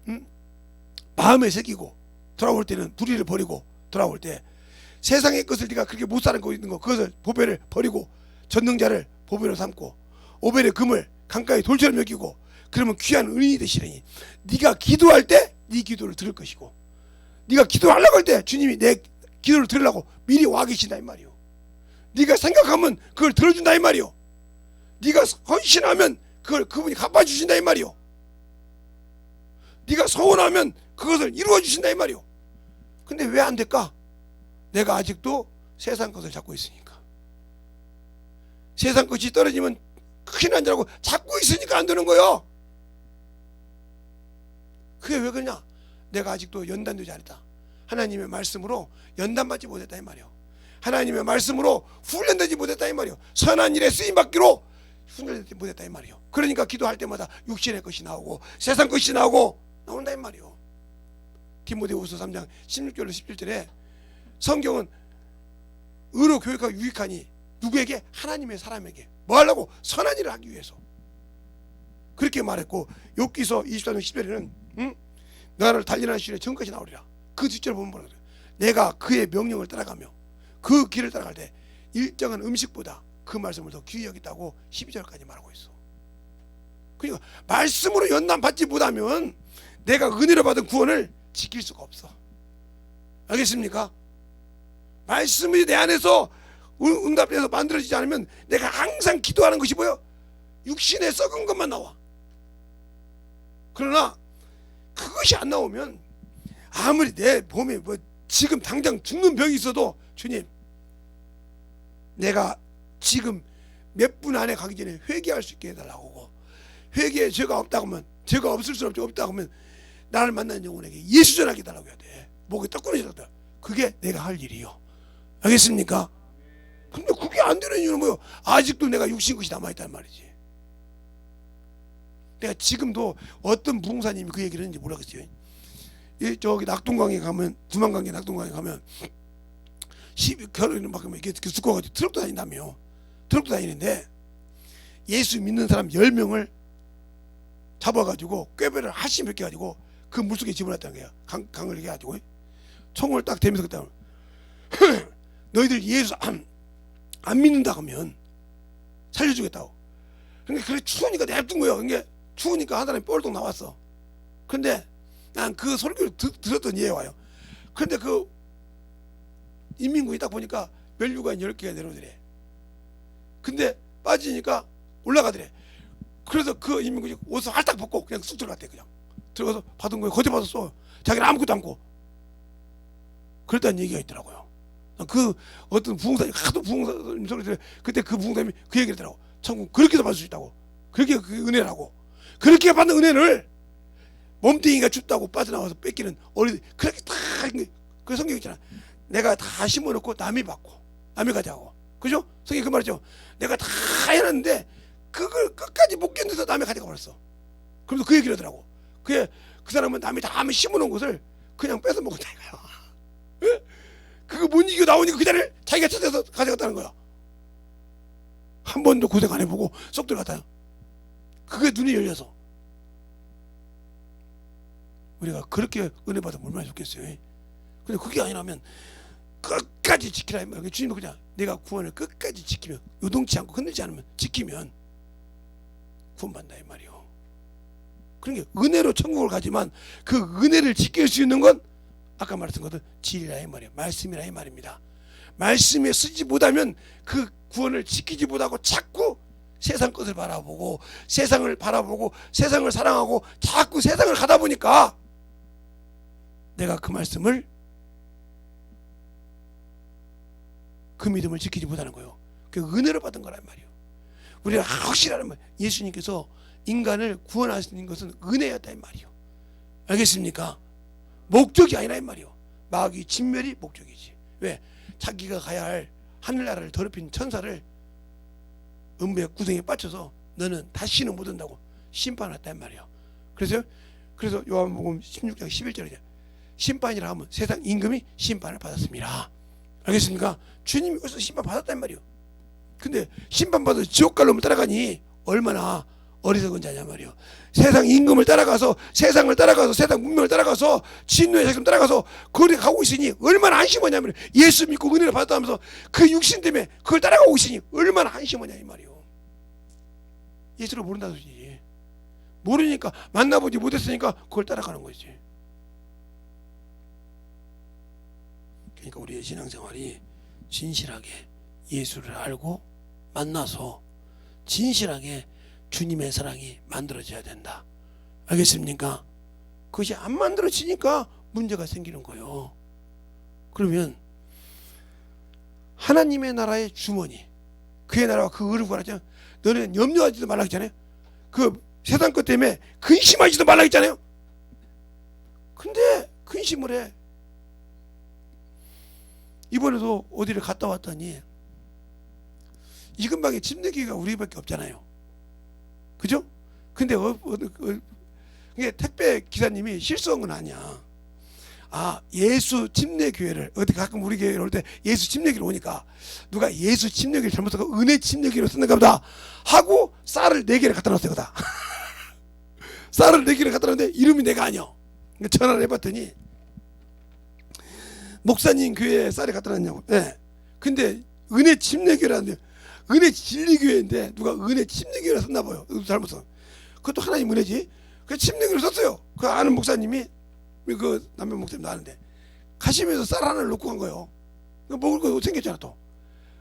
마음에 새기고 돌아올 때는 불의를 버리고 돌아올 때 세상의 것을 네가 그렇게 못 살고 있는 거 그것을 보배를 버리고 전능자를 보배로 삼고 오벨의 금을 강가의 돌처럼 여기고 그러면 귀한 은인이 되시려니 네가 기도할 때 네 기도를 들을 것이고 네가 기도하려고 할 때 주님이 내 기도를 들으려고 미리 와 계신다 이 말이요. 네가 생각하면 그걸 들어준다 이 말이요. 네가 헌신하면 그걸 그분이 갚아주신다 이 말이요. 네가 서원하면 그것을 이루어 주신다 이 말이요. 근데 왜 안 될까? 내가 아직도 세상 것을 잡고 있으니까. 세상 것이 떨어지면 큰일 난 줄 알고 잡고 있으니까 안 되는 거예요. 그게 왜 그러냐? 내가 아직도 연단되지 않았다. 하나님의 말씀으로 연단받지 못했다 이 말이요. 하나님의 말씀으로 훈련되지 못했다 이 말이요. 선한 일에 쓰임받기로 훈련되지 못했다 이 말이요. 그러니까 기도할 때마다 육신의 것이 나오고 세상 것이 나온다 이 말이요. 디모데후서 3장 16절로 17절에 성경은 의로 교육하고 유익하니 누구에게? 하나님의 사람에게. 뭐 하려고? 선한 일을 하기 위해서. 그렇게 말했고 욥기서 24장 10절에는 나를 단련하는 시련에 전까지 나오리라. 그 뒷절 보면 뭐라 그래요? 내가 그의 명령을 따라가며 그 길을 따라갈 때 일정한 음식보다 그 말씀을 더 귀히 여겼다고 12절까지 말하고 있어. 그러니까 말씀으로 연단받지 못하면 내가 은혜로 받은 구원을 지킬 수가 없어. 알겠습니까? 말씀이 내 안에서 응답돼서 만들어지지 않으면 내가 항상 기도하는 것이 뭐예요? 육신에 썩은 것만 나와. 그러나 그것이 안 나오면 아무리 내 몸에 뭐 지금 당장 죽는 병이 있어도 주님 내가 지금 몇 분 안에 가기 전에 회개할 수 있게 해달라고 하고 회개에 죄가 없다고 하면 죄가 없을 수 없다고 하면 나를 만난 영혼에게 예수 전하게 해달라고 해야 돼. 목에 떡 끊어졌다. 그게 내가 할 일이요. 알겠습니까? 근데 그게 안 되는 이유는 뭐예요? 아직도 내가 육신 것이 남아있단 말이지. 내가 지금도 어떤 부흥사님이 그 얘기를 했는지 모르겠어요. 저기 낙동강에 가면 두만강에 낙동강에 가면 겨울에는 막 이렇게 두꺼워가지고 트럭도 다닌다며. 트럭도 다니는데 예수 믿는 사람 10명을 잡아가지고 꾀배를 하시 몇 개 가지고 그 물속에 집어넣었다는 거야. 강을 이렇게 해가지고 총을 딱 대면서 그때 너희들 예수 안 믿는다 하면 살려주겠다고. 그러니까 그래 추우니까 냅둔 거예요. 그러니까 추우니까 한 사람이 뻘떡 나왔어. 근데 난 그 설교를 들었던 이해 와요. 근데 그 인민군이 딱 보니까 멸류관 10개가 내려오더래. 근데 빠지니까 올라가더래. 그래서 그 인민군이 옷을 할딱 벗고 그냥 쑥 들어갔대. 그냥 들어가서 받은 거예요. 거저 받았어. 자기는 아무것도 않고. 그랬다는 얘기가 있더라고요. 그 어떤 부흥사님 하도 부흥사님 소리 들어. 그때 그 부흥사님이 그 얘기를 하더라고. 천국 그렇게도 받을 수 있다고. 그렇게 그 은혜라고. 그렇게 받는 은혜를 몸뚱이가 춥다고 빠져나와서 뺏기는 어린이 그렇게 다 그 성경 있잖아. 내가 다 심어놓고 남이 받고 남이 가져가고. 그죠? 성경 그 말이죠. 내가 다 해놨는데 그걸 끝까지 못 견뎌서 남이 가져가 버렸어. 그래서 그 얘기를 하더라고. 그 사람은 남이 다 심어놓은 것을 그냥 뺏어 먹었다 이거야. 그거 못 이기고 나오니까 그 자리를 자기가 찾아서 가져갔다는 거야. 한 번도 고생 안 해보고 쏙 들어갔다. 그게 눈이 열려서. 우리가 그렇게 은혜 받으면 얼마나 좋겠어요. 근데 그게 아니라면 끝까지 지키라 이 말이야. 주님도 그냥 내가 구원을 끝까지 지키면 요동치 않고 흔들지 않으면 지키면 구원받는다 이 말이요. 그러니까 은혜로 천국을 가지만 그 은혜를 지킬 수 있는 건 아까 말했던 것은 진리라 이 말이에요. 말씀이라 이 말입니다. 말씀에 쓰지 못하면 그 구원을 지키지 못하고 자꾸 세상 것을 바라보고 세상을 바라보고 세상을 사랑하고 자꾸 세상을 가다 보니까 내가 그 말씀을 그 믿음을 지키지 못하는 거예요. 그 은혜를 받은 거란 말이에요. 우리가 확실하는 말, 예수님께서 인간을 구원하시는 것은 은혜였다 이 말이에요. 알겠습니까? 목적이 아니라 이 말이에요. 마귀 진멸이 목적이지. 왜? 자기가 가야 할 하늘나라를 더럽힌 천사를 음부의 구덩이에 빠져서 너는 다시는 못 온다고 심판했단 말이에요. 그래서 요한복음 16장 11절에 심판이라 하면 세상 임금이 심판을 받았습니다. 알겠습니까? 주님이 여기서 심판 받았단 말이에요. 근데 심판받아서 지옥갈로 따라가니 얼마나 어리석은 자냐 말이에요. 세상 임금을 따라가서 세상을 따라가서 세상 문명을 따라가서 진노의 세상 따라가서 거기 가고 있으니 얼마나 한심하냐 말이에요. 예수 믿고 은혜를 받았다면서 그 육신 때문에 그걸 따라가고 있으니 얼마나 한심하냐 이 말이에요. 예수를 모른다는 소리지. 모르니까 만나보지 못했으니까 그걸 따라가는 거지. 그러니까 우리의 신앙생활이 진실하게 예수를 알고 만나서 진실하게 주님의 사랑이 만들어져야 된다. 알겠습니까? 그것이 안 만들어지니까 문제가 생기는 거예요. 그러면 하나님의 나라의 주머니, 그의 나라와 그 의를 구하라. 너는 염려하지도 말라 했잖아요. 그 세상 것 때문에 근심하지도 말라 했잖아요. 근데 근심을 해. 이번에도 어디를 갔다 왔더니 이 근방에 집 내기가 우리밖에 없잖아요. 그죠? 근데 이게 택배 기사님이 실수한 건 아니야. 아, 예수 침례교회를 어디 가끔 우리 교회 올 때 예수 침례교회로 오니까 누가 예수 침례교회를 잘못 써서 은혜 침례교회로 쓰는가 보다 하고 쌀을 4개를 갖다 놨어요. 거다. 쌀을 4개를 갖다 놨는데 이름이 내가 아니야. 전화를 해봤더니 목사님 교회에 쌀을 갖다 놨냐고. 네. 근데 은혜 침례교회라는데 은혜 진리교회인데 누가 은혜 침례교회를 썼나 봐요. 잘못 써. 그것도 하나님 은혜지. 그 침례교회를 썼어요. 그 아는 목사님이 그 남편 목사님 나는데 가시면서 쌀 하나를 놓고 간 거예요. 먹을 거 생겼잖아 또.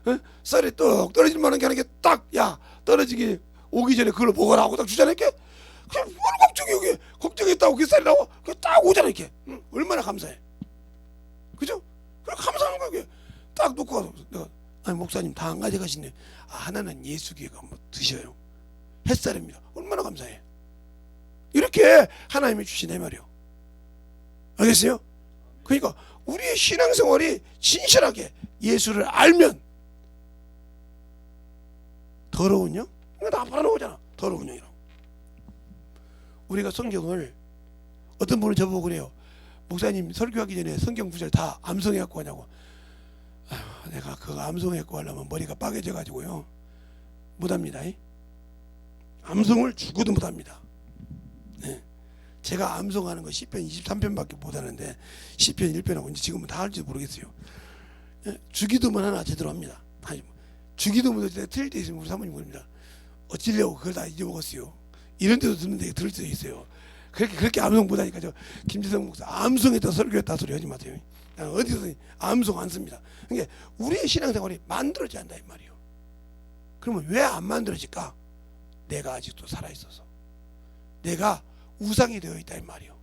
어? 쌀이 떡 떨어질 만한 게 아니라 딱 야 떨어지기 오기 전에 그걸 먹어라 하고 딱 주잖아 이렇게. 그냥 뭘 걱정해 여기 걱정했다고 그 쌀이 나와. 그 딱 오잖아 이렇게. 응? 얼마나 감사해. 그죠? 그래 감사한 거야. 딱 놓고 가서 내가 아니 목사님 다 안 가져가시네. 아, 하나는 예수교회가 뭐 드셔요. 햇살입니다. 얼마나 감사해. 이렇게 하나님이 주시네 말이요. 알겠어요? 그러니까 우리의 신앙생활이 진실하게 예수를 알면 더러운요? 이거 다 팔아놓잖아. 더러운 영이라고. 우리가 성경을 어떤 분은 저보고 그래요. 목사님 설교하기 전에 성경 구절 다 암송해갖고 하냐고. 아휴, 내가 그거 암송해갖고 하려면 머리가 빠개져가지고요 못합니다. 암송을 죽어도 못합니다. 네. 제가 암송하는 거 시편 23편밖에 못하는데 시편 1편하고 이제 지금은 다 할지도 모르겠어요. 네. 주기도문 하나 제대로 합니다. 주기도문도 틀릴 때 있으면 우리 사모님 모릅니다. 어찌려고 그걸 다 잊어먹었어요. 이런 데도 듣는데 들을 때도 있어요. 그렇게 암송 못하니까 저 김지성 목사 암송했다 설교했다 소리 하지 마세요. 어디서 암송 안 씁니다. 그러니까 우리의 신앙생활이 만들어져야 한다 이 말이에요. 그러면 왜 안 만들어질까? 내가 아직도 살아있어서 내가 우상이 되어 있다 이 말이에요.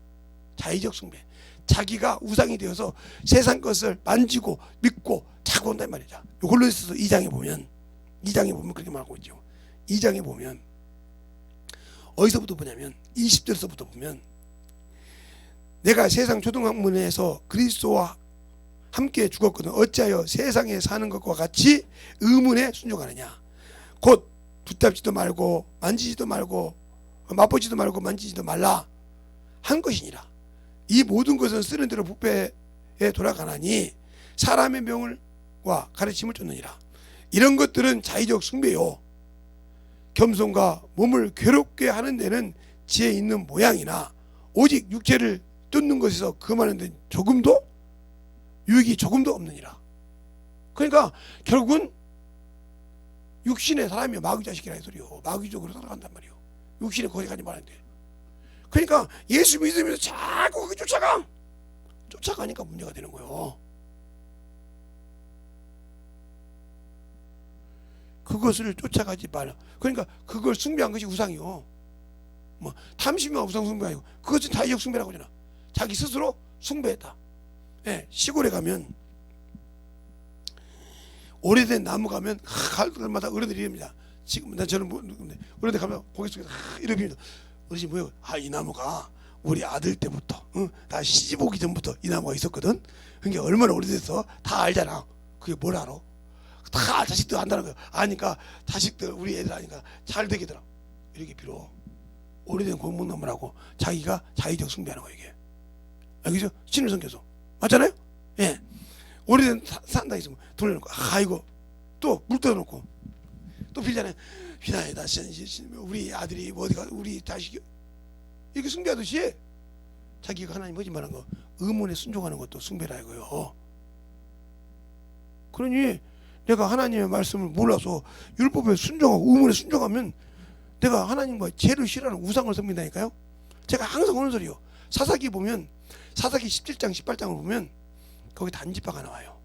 자의적 숭배. 자기가 우상이 되어서 세상 것을 만지고 믿고 자고 온다 이 말이죠. 골로새서 2장에 보면 그렇게 말하고 있죠. 2장에 보면 어디서부터 보냐면 20절서부터 보면 내가 세상 초등학문에서 그리스도와 함께 죽었거든 어찌하여 세상에 사는 것과 같이 의문에 순종하느냐. 곧 붙잡지도 말고 만지지도 말고 맛보지도 말고 만지지도 말라 한 것이니라. 이 모든 것은 쓰는 대로 부패에 돌아가나니 사람의 명을과 가르침을 쫓느니라. 이런 것들은 자의적 숭배요 겸손과 몸을 괴롭게 하는 데는 지혜 있는 모양이나 오직 육체를 쫓는 것에서 금하는 데는 조금도 유익이 조금도 없느니라. 그러니까 결국은 육신의 사람이 마귀 자식이라 이 소리요. 마귀적으로 살아간단 말이요. 육신에 거기 가지 말아야 돼. 그러니까 예수 믿으면서 자꾸 그게 쫓아가니까 문제가 되는 거예요. 그것을 쫓아가지 말라. 그러니까 그걸 숭배한 것이 우상이요. 뭐 탐심과 우상 숭배가 아니고 그것은 자의적 숭배라고 하잖아. 자기 스스로 숭배했다. 네, 시골에 가면 오래된 나무 가면 가을마다 어른들이 이럽니다. 지금 저는 어른들 가면 고개 숙여서 이럽니다. 어르신 뭐예요? 이 나무가 우리 아들 때부터 다 시집 오기 전부터 이 나무가 있었거든. 그게 얼마나 오래됐어? 다 알잖아. 그게 뭘 알아? 다 자식들 안다는 거야. 아니까 자식들 우리 애들 아니까 잘 되겠더라. 이렇게 빌어. 오래된 공목나무라고 자기가 자의적 숭배하는 거야 이게. 알겠죠? 신을 섬겨서 맞잖아요? 예. 오래된 산다 있으면 돌려놓고 이거 또 물 떠놓고 또 빌잖아요. 비나이다 우리 아들이 어디가 우리 자식이 이렇게 숭배하듯이 자기가 하나님 거짓말한 거 의문에 순종하는 것도 숭배라 이거요. 그러니 내가 하나님의 말씀을 몰라서 율법에 순종하고 의문에 순종하면 내가 하나님과 죄를 싫어하는 우상을 섬긴다니까요. 제가 항상 오는 소리요. 사사기 보면 사사기 17장 18장을 보면 거기 단지파가 나와요.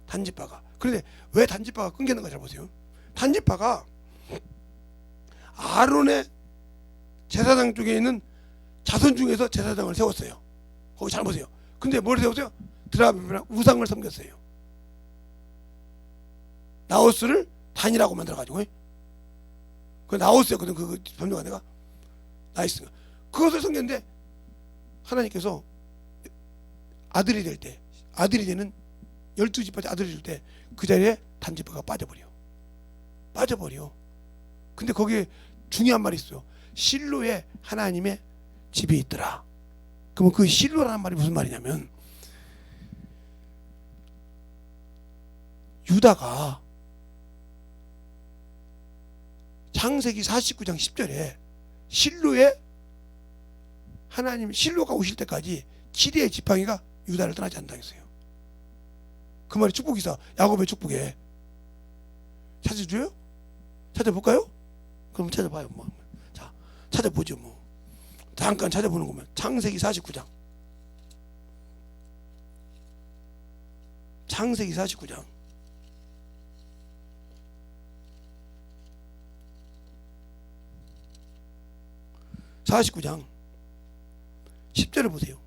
단지파가. 그런데 왜 단지파가 끊겼는가 잘 보세요. 단지파가 아론의 제사장 쪽에 있는 자손 중에서 제사장을 세웠어요. 거기 잘 보세요. 근데 뭘 세웠어요? 드라빔이랑 우상을 섬겼어요. 나호스를 단이라고 만들어가지고 그 나호스였거든. 그 변명한 데가 나이스가 그것을 섬겼는데 하나님께서 아들이 되는 12지파 아들이 될 때 그 자리에 단지파가 빠져버려. 근데 거기에 중요한 말이 있어요. 실로에 하나님의 집이 있더라. 그러면 그 실로라는 말이 무슨 말이냐면 유다가 창세기 49장 10절에 실로에 하나님 실로가 오실 때까지 7위의 지팡이가 유다를 떠나지 않는다 했어요. 그 말이 축복이사 야곱의 축복에 찾아줘요? 찾아볼까요? 그럼 찾아봐요. 자, 찾아보죠. 잠깐 찾아보는 거면 창세기 49장 창세기 49장 10절을 보세요.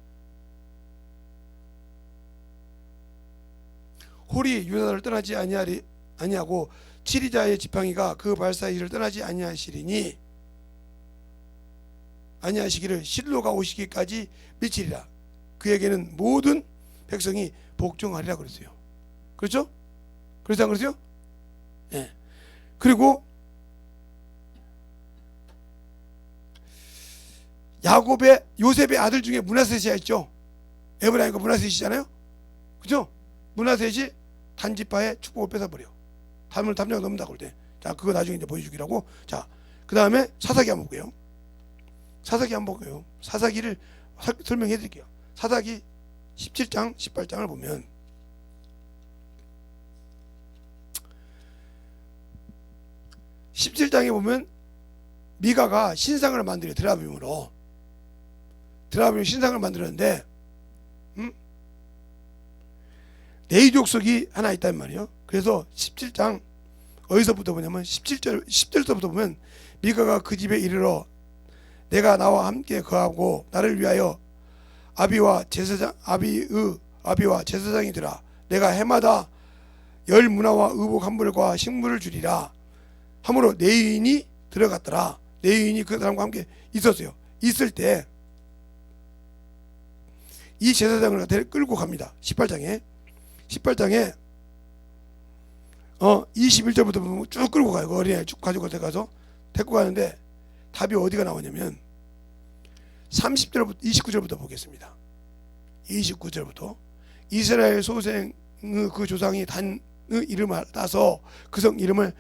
홀이 유다를 떠나지 아니하고 지리자의 지팡이가 그 발사일을 떠나지 아니하시기를 실로가 오시기까지 미치리라. 그에게는 모든 백성이 복종하리라 그랬어요. 그렇죠? 그렇지 않겠어요? 예. 그리고 요셉의 아들 중에 므낫셋이 있죠. 에브라임과 므낫셋이잖아요. 그죠? 므낫셋이 단지파의 축복을 뺏어버려. 담장 넘는다고 할 때. 자, 그거 나중에 이제 보여주기라고. 자, 그 다음에 사사기 한번 볼게요. 사사기를 설명해 드릴게요. 사사기 17장 18장을 보면 17장에 보면 미가가 신상을 만들어요. 드라빔으로 신상을 만들었는데 레위 족속이 하나 있단 말이에요. 그래서 17장 어디서부터 보냐면 10절서부터 보면 미가가 그 집에 이르러 내가 나와 함께 거하고 나를 위하여 아비와 제사장이더라. 내가 해마다 열 문화와 의복 한 벌과 식물을 주리라. 함으로 레위인이 들어갔더라. 레위인이 그 사람과 함께 있었어요. 있을 때 이 제사장을 끌고 갑니다. 18장에 21절부터 쭉 끌고 가요. 그 어린애 쭉 가지고 가서 데리고 가는데 답이 어디가 나오냐면 30절부터 29절부터 보겠습니다. 29절부터 이스라엘 소생 그 조상이 단의 이름을 따서 그 성 이름을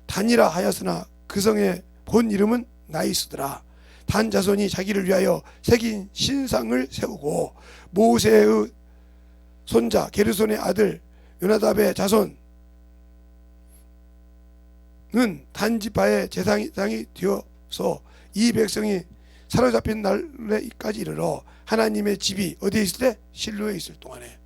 단이라 하였으나 그 성의 본 이름은 나이스더라. 단 자손이 자기를 위하여 새긴 신상을 세우고 모세의 손자 게르손의 아들 요나답의 자손은 단지파의 제사장이 되어서 이 백성이 사로잡힌 날에까지 이르러 하나님의 집이 어디에 있을 때? 실로에 있을 동안에.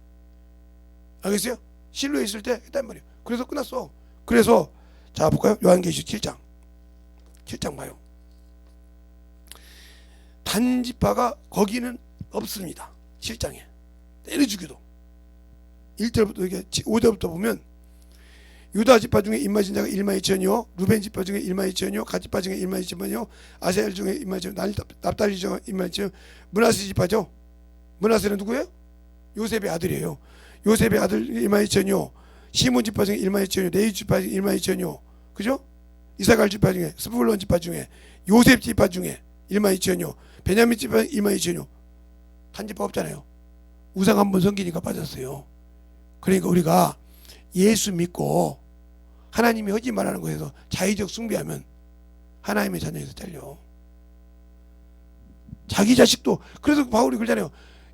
알겠어요? 실로에 있을 때 했단 말이에요. 그래서 끝났어. 그래서 자 볼까요? 요한계시록 7장 봐요. 단지파가 거기는 없습니다. 7장에 때려 죽여도 1절부터 5절부터 보면 유다 지파 중에 임하신 자가 1만 2천이요, 루벤 지파 중에 1만 2천이요, 갓 지파 중에 1만 2천이요, 아셀 중에 1만 2천, 납달리 중에 1만 2천. 므낫세 지파죠. 므낫세는 누구예요? 요셉의 아들이에요. 요셉의 아들 1만 2천이요, 시몬 지파 중에 1만 2천이요, 레위 지파 중에 1만 2천이요, 그죠? 이사갈 지파 중에, 스불론 지파 중에, 요셉 지파 중에 1만 2천이요, 베냐민 지파 1만 2천이요. 한 지파 없잖아요. 우상 한번 섬기니까 빠졌어요. 그러니까 우리가 예수 믿고 하나님이 하지 말라는 것에서 자의적 숭배하면 하나님의 자녀에서 잘려. 자기 자식도. 그래서 바울이 그러잖아요.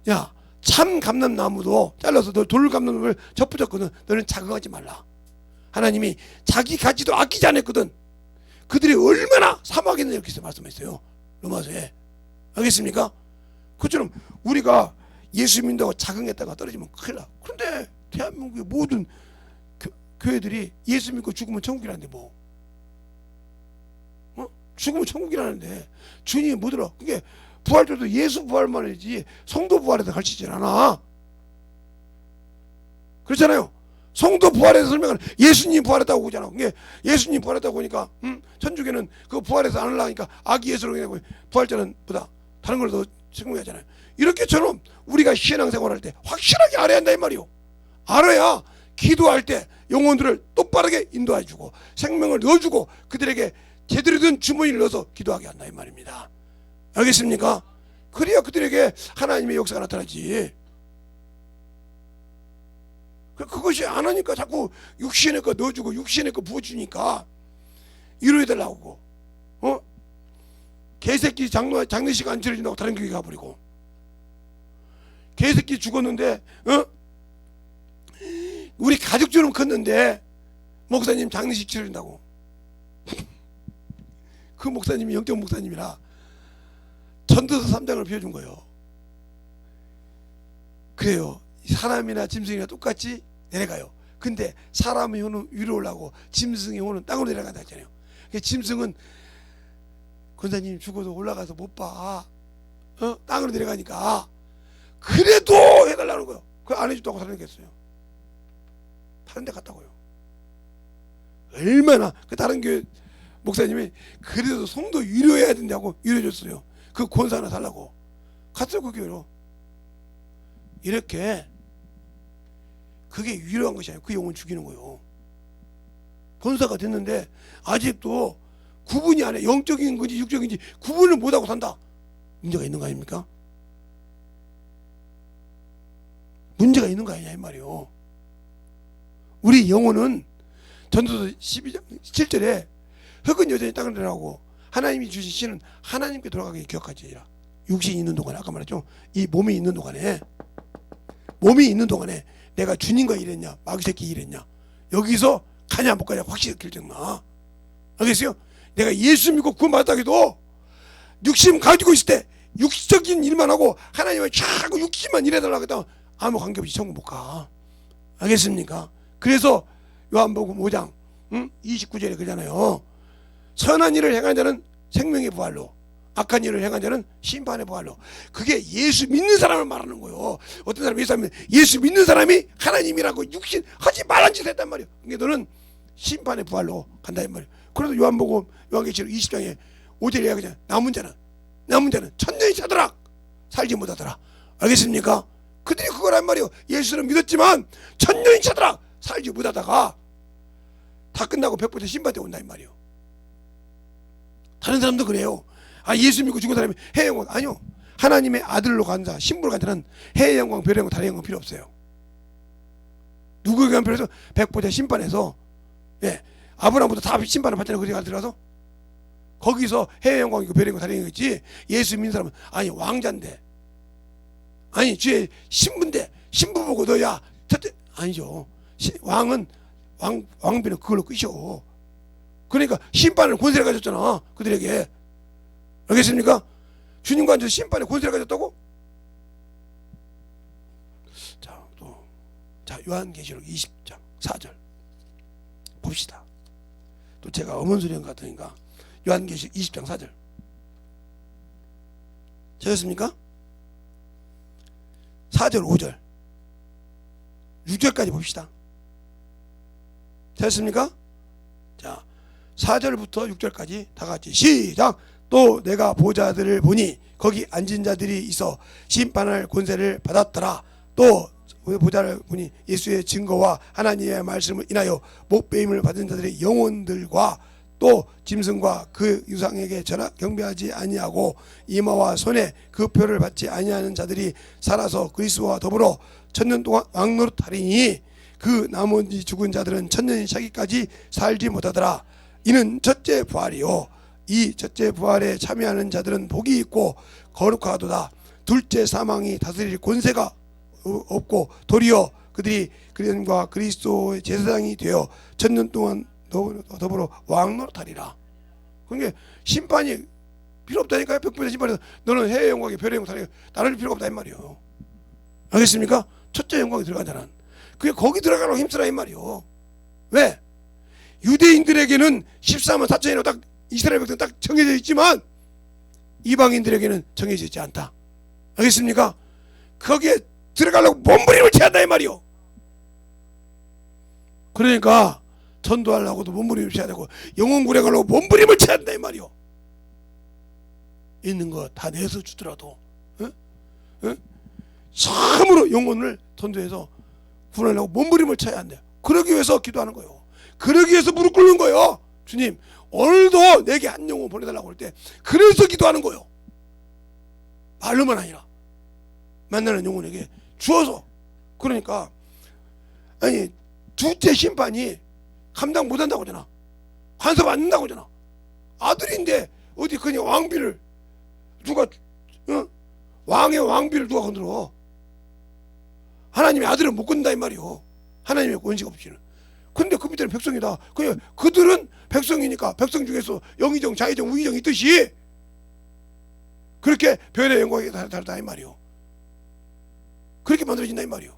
야, 참 감람나무도 잘라서 너 돌 감람나무를 접붙였거든. 너는 자극하지 말라. 하나님이 자기 가지도 아끼지 않았거든. 그들이 얼마나 사모하겠느냐 이렇게 말씀했어요. 로마서에. 알겠습니까? 그처럼 우리가 예수 믿는다고 자극했다가 떨어지면 큰일 나. 그런데 대한민국의 모든 교회들이 예수 믿고 죽으면 천국이라는데 뭐, 죽으면 천국이라는데 주님이 못 들어. 그게 부활절도 예수 부활만 해야지 성도 부활에서 가르치질 않아. 그렇잖아요. 성도 부활에서 설명하는 예수님 부활했다고 그러잖아. 그게 예수님 부활했다고 하니까 천주교는 그 부활해서 안 하려니까 아기 예수로 그냥 부활절은 보다 다른 걸 더 증명하잖아요. 이렇게처럼 우리가 신앙생활할 때 확실하게 알아야 한다 이 말이요. 알아야 기도할 때 영혼들을 똑바르게 인도해주고 생명을 넣어주고 그들에게 제대로 된 주머니를 넣어서 기도하게 한다 이 말입니다. 알겠습니까? 그래야 그들에게 하나님의 역사가 나타나지. 그것이 안 하니까 자꾸 육신의 거 넣어주고 육신의 거 부어주니까 위로해달라고 하고, 개새끼 장례식 안 치러준다고 다른 교회 가버리고, 개새끼 죽었는데 우리 가족처럼 컸는데 목사님 장례식 치러준다고. 그 목사님이 영적 목사님이라 전도서 3장을 비워준 거예요. 그래요. 사람이나 짐승이나 똑같이 내려가요. 근데 사람의 혼은 위로 올라가고 짐승의 혼은 땅으로 내려간다 했잖아요. 짐승은 권사님 죽어도 올라가서 못 봐. 땅으로 내려가니까 그래도 해달라는 거예요. 그거 안 해줬다고 다른 게 있어요. 다른 데 갔다고요. 얼마나 그 다른 교회 목사님이 그래도 성도 위로해야 된다고 위로해줬어요. 그 권사 하나 달라고 갔어요. 그 교회로. 이렇게 그게 위로한 것이 아니고 그 영혼 죽이는 거예요. 권사가 됐는데 아직도 구분이 안 해. 영적인 건지 육적인지 구분을 못하고 산다. 문제가 있는 거 아닙니까? 문제가 있는 거 아니냐 이 말이요. 우리 영혼은 전도서 12장 7절에 흙은 여전히 땅을 내려가고 하나님이 주신 신은 하나님께 돌아가게 기억하지라. 육신이 있는 동안에, 아까 말했죠, 이 몸이 있는 동안에 내가 주님과 일했냐 마귀새끼 일했냐, 여기서 가냐 못 가냐 확실히 결정나. 알겠어요? 내가 예수 믿고 구원받았다 해도 육신 가지고 있을 때 육적인 일만 하고 하나님을 자꾸 육신만 일해달라고 했다 아무 관계없이 천국 못 가. 알겠습니까? 그래서 요한복음 5장 29절에 그러잖아요. 선한 일을 행한 자는 생명의 부활로, 악한 일을 행한 자는 심판의 부활로. 그게 예수 믿는 사람을 말하는 거예요. 어떤 사람이 예수 믿는 사람이 하나님이라고 육신 하지 말란 짓을 했단 말이에요. 그러니까 너는 심판의 부활로 간다 이 말이에요. 그래서 요한복음 요한계시록 20장에 5절에 이야기하잖아요. 남은 자는 천년이 차더라 살지 못하더라. 알겠습니까? 그들이 그거란 말이에요. 예수를 믿었지만 천년이 차더라 살지 못하다가 다 끝나고 백보자 심판대 온다 이 말이에요. 다른 사람도 그래요. 아, 예수 믿고 죽은 사람이 해의 영광. 아니요. 하나님의 아들로 간 자, 신부로 간 자는 해의 영광, 별의 영광, 달의 영광 필요 없어요. 누구에게 한 필요해서 백보자 심판에서, 아브라함부터 다 심판을 받잖아요. 그렇게 들어가서 거기서 해의 영광이고 별의 영광, 달의 영광 있지. 예수 믿는 사람은 아니 왕자인데, 아니 주의 신부인데 신부 보고 너야 첫째 아니죠. 왕은 왕비는 그걸로 끝이요. 그러니까 심판을 권세를 가졌잖아 그들에게. 알겠습니까? 주님과 앉아서 심판의 권세를 가졌다고? 자, 요한계시록 20장 4절 봅시다. 또 제가 어문소리한 것 같으니까 요한계시록 20장 4절 찾았습니까? 4절 5절 6절까지 봅시다. 됐습니까? 자, 4절부터 6절까지 다 같이 시작. 또 내가 보좌들을 보니 거기 앉은 자들이 있어 심판할 권세를 받았더라. 또 보좌를 보니 예수의 증거와 하나님의 말씀을 인하여 목배임을 받은 자들의 영혼들과 또 짐승과 그 유상에게 경배하지 아니하고 이마와 손에 그 표를 받지 아니하는 자들이 살아서 그리스도와 더불어 천년 동안 왕노릇하리니 그 나머지 죽은 자들은 천년이 차기까지 살지 못하더라. 이는 첫째 부활이요 이 첫째 부활에 참여하는 자들은 복이 있고 거룩하도다. 둘째 사망이 다스릴 권세가 없고 도리어 그들이 그리스도와 그리스도의 제사장이 되어 천년 동안 더불어 왕노릇하리라. 그러니까 심판이 필요 없다니까요. 백부의 심판에서 너는 해의 영광에 별의 영광에 나눌 필요가 없다 이 말이요. 알겠습니까? 첫째 영광에 들어간 자는 그게 거기 들어가려고 힘쓰라 이 말이요. 왜? 유대인들에게는 14만 4천이라고 딱 이스라엘 백성 딱 정해져 있지만 이방인들에게는 정해져 있지 않다. 알겠습니까? 거기에 들어가려고 몸부림을 쳐야 이 말이요. 그러니까 전도하려고도 몸부림을 쳐야 되고 영혼 구해가려고 몸부림을 쳐야 된다 이 말이요. 있는 거 다 내서 주더라도 참으로 영혼을 전도해서 구원하려고 몸부림을 쳐야 한대. 그러기 위해서 기도하는 거예요. 그러기 위해서 무릎 꿇는 거예요. 주님 오늘도 내게 한 영혼 보내달라고 할 때 그래서 기도하는 거예요. 말로만 아니라 만나는 영혼에게 주어서. 그러니까 아니 둘째 심판이 감당 못한다고 하잖아. 간섭 안 된다고 하잖아. 아들인데 어디 그냥 왕비를 누가 왕의 왕비를 누가 건드려. 하나님의 아들은 못 건다 이 말이요. 하나님의 권식 없이는. 근데 그 밑에는 백성이다. 그들은 백성이니까 백성 중에서 영의정 자의정 우의정 있듯이 그렇게 별의 영광이 다르다 이 말이요. 그렇게 만들어진다 이 말이요.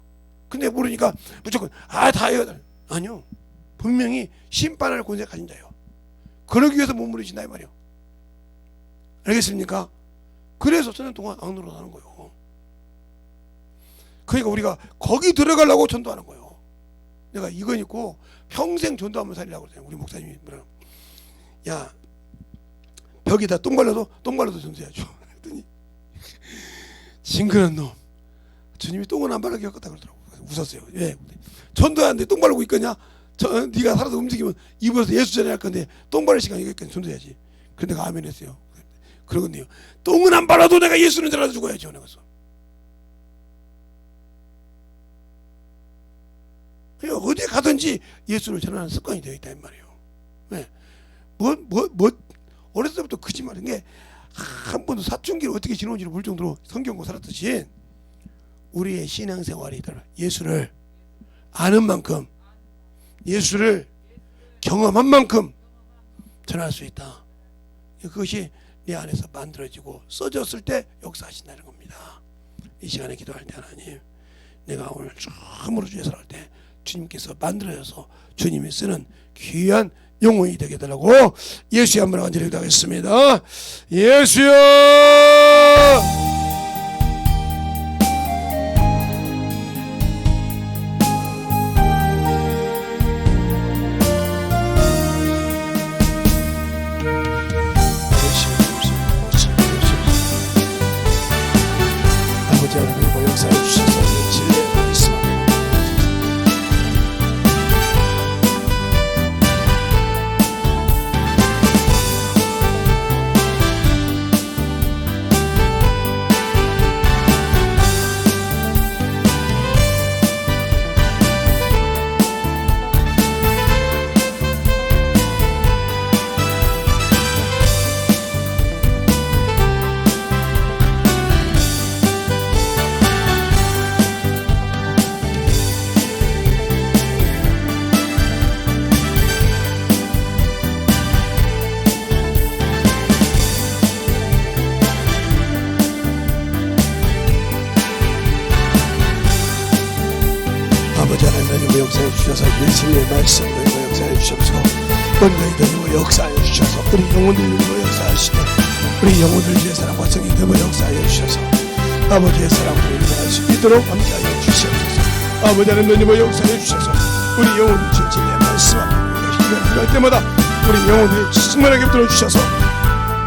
근데 모르니까 무조건 다 해야. 아니요. 분명히 심판할 권세 가진 자요. 그러기 위해서 몸부림친다 이 말이요. 알겠습니까? 그래서 천년 동안 악노릇하는 거예요. 그러니까 우리가 거기 들어가려고 전도하는 거예요. 내가 이건 있고 평생 전도하면 살리라고 그러잖아요. 우리 목사님이 뭐라 야 벽에다 똥 발라도 전도해야죠. 그랬더니 징그러운 놈. 주님이 똥은 안 바르게 했다 그러더라고. 웃었어요. 예. 전도하는데 똥 바르고 있겠냐? 네가 살아서 움직이면 입어서 예수 전할 건데 똥 바를 시간이 있겠냐? 전도해야지. 그런데 내가 아멘 했어요. 그러거든요. 똥은 안 발라도 내가 예수는 전하다 죽어야죠. 내가 어디 가든지 예수를 전하는 습관이 되어 있다 이 말이에요. 네. 어렸을 때부터 거짓말인 게 한 번도 사춘기를 어떻게 지내는지를 볼 정도로 성경 공부 살았듯이 우리의 신앙생활이 예수를 아는 만큼 예수를 경험한 만큼 전할 수 있다. 그것이 내 안에서 만들어지고 써졌을 때 역사하신다는 겁니다. 이 시간에 기도할 때 하나님 내가 오늘 처음으로 주의 살할 때 주님께서 만들어져서 주님이 쓰는 귀한 영혼이 되게 해달라고 예수의 한번 간절히 기도하겠습니다. 예수여 아버지 하나님 역사해 주셔서 진리의 말씀 아버지 하나님 역사해 주셔서 예수님의 말씀을 역사해 주셔서 은혜를 역사해 주셔서 우리 영혼들을 역사하시고 우리 영혼들 위해 사랑과 성인들을 역사해 주셔서 아버지의 사랑으로 인정할 수 있도록 함께하여 주시옵소서. 아버지 하나님 역사해 주셔서 우리 영혼들 진리의 말씀 할 때마다 우리 영혼들이 충만하게 들어주셔서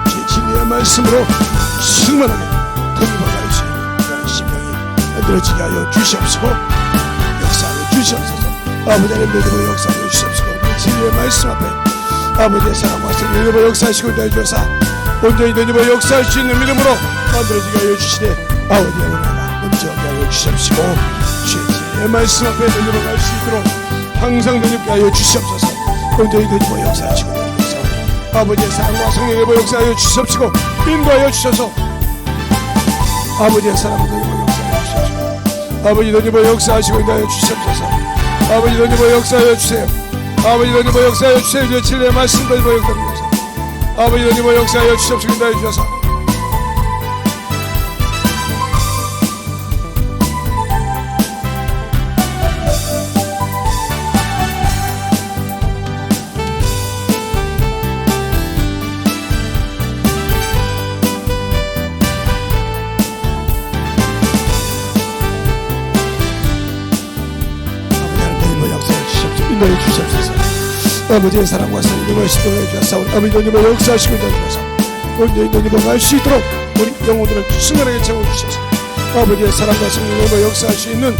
제 진리의 말씀으로 충만하게 던져갈 수 있는 그런 심령이 만들어지게 하여 주시옵시고 역사하여 주시옵소서. 아버지 하나님 너희들 역사하여 주시옵시고 우리 진리의 말씀 앞에 아버지의 사랑과 성령으로 역사하시고 인도하여주사 온전히 너희들 역사할 수 있는 믿음으로 만들어지게 하여 주시되 아버지의 은혜가 넘쳐게 하여 주시옵시고 주의 진리의 말씀 앞에 너희들 갈 수 있도록 항상 너희들께 하여 주시옵소서. 온전히 너희들 역사하시고 인도하여주사 아버지의 사랑과 성령으로 역사하여 주시옵시고 인도하여 주셔서 아버지의 사랑과 너희들 역사하여 주시옵시고 아버지 너희들 역사하시고 인도하여 주시옵소서. 아버지 너희들 역사하여 주세요. 아버지 너희들 역사하여 주세요. 주의 진리의 말씀 너희들 역사하여 주셔서 아버지 너희들 역사하여 주시옵시고 인도하여 주셔서 인도해 주시옵소서. 아버지의 사랑과 성령의 말씀을 해주셔서 아버지 너희들 역사하시고 인도하셔서 온전히 너희들 갈 수 있도록 우리 영혼들을 충만하게 채워주셔서 아버지의 사랑과 성령의 역사할 수 있는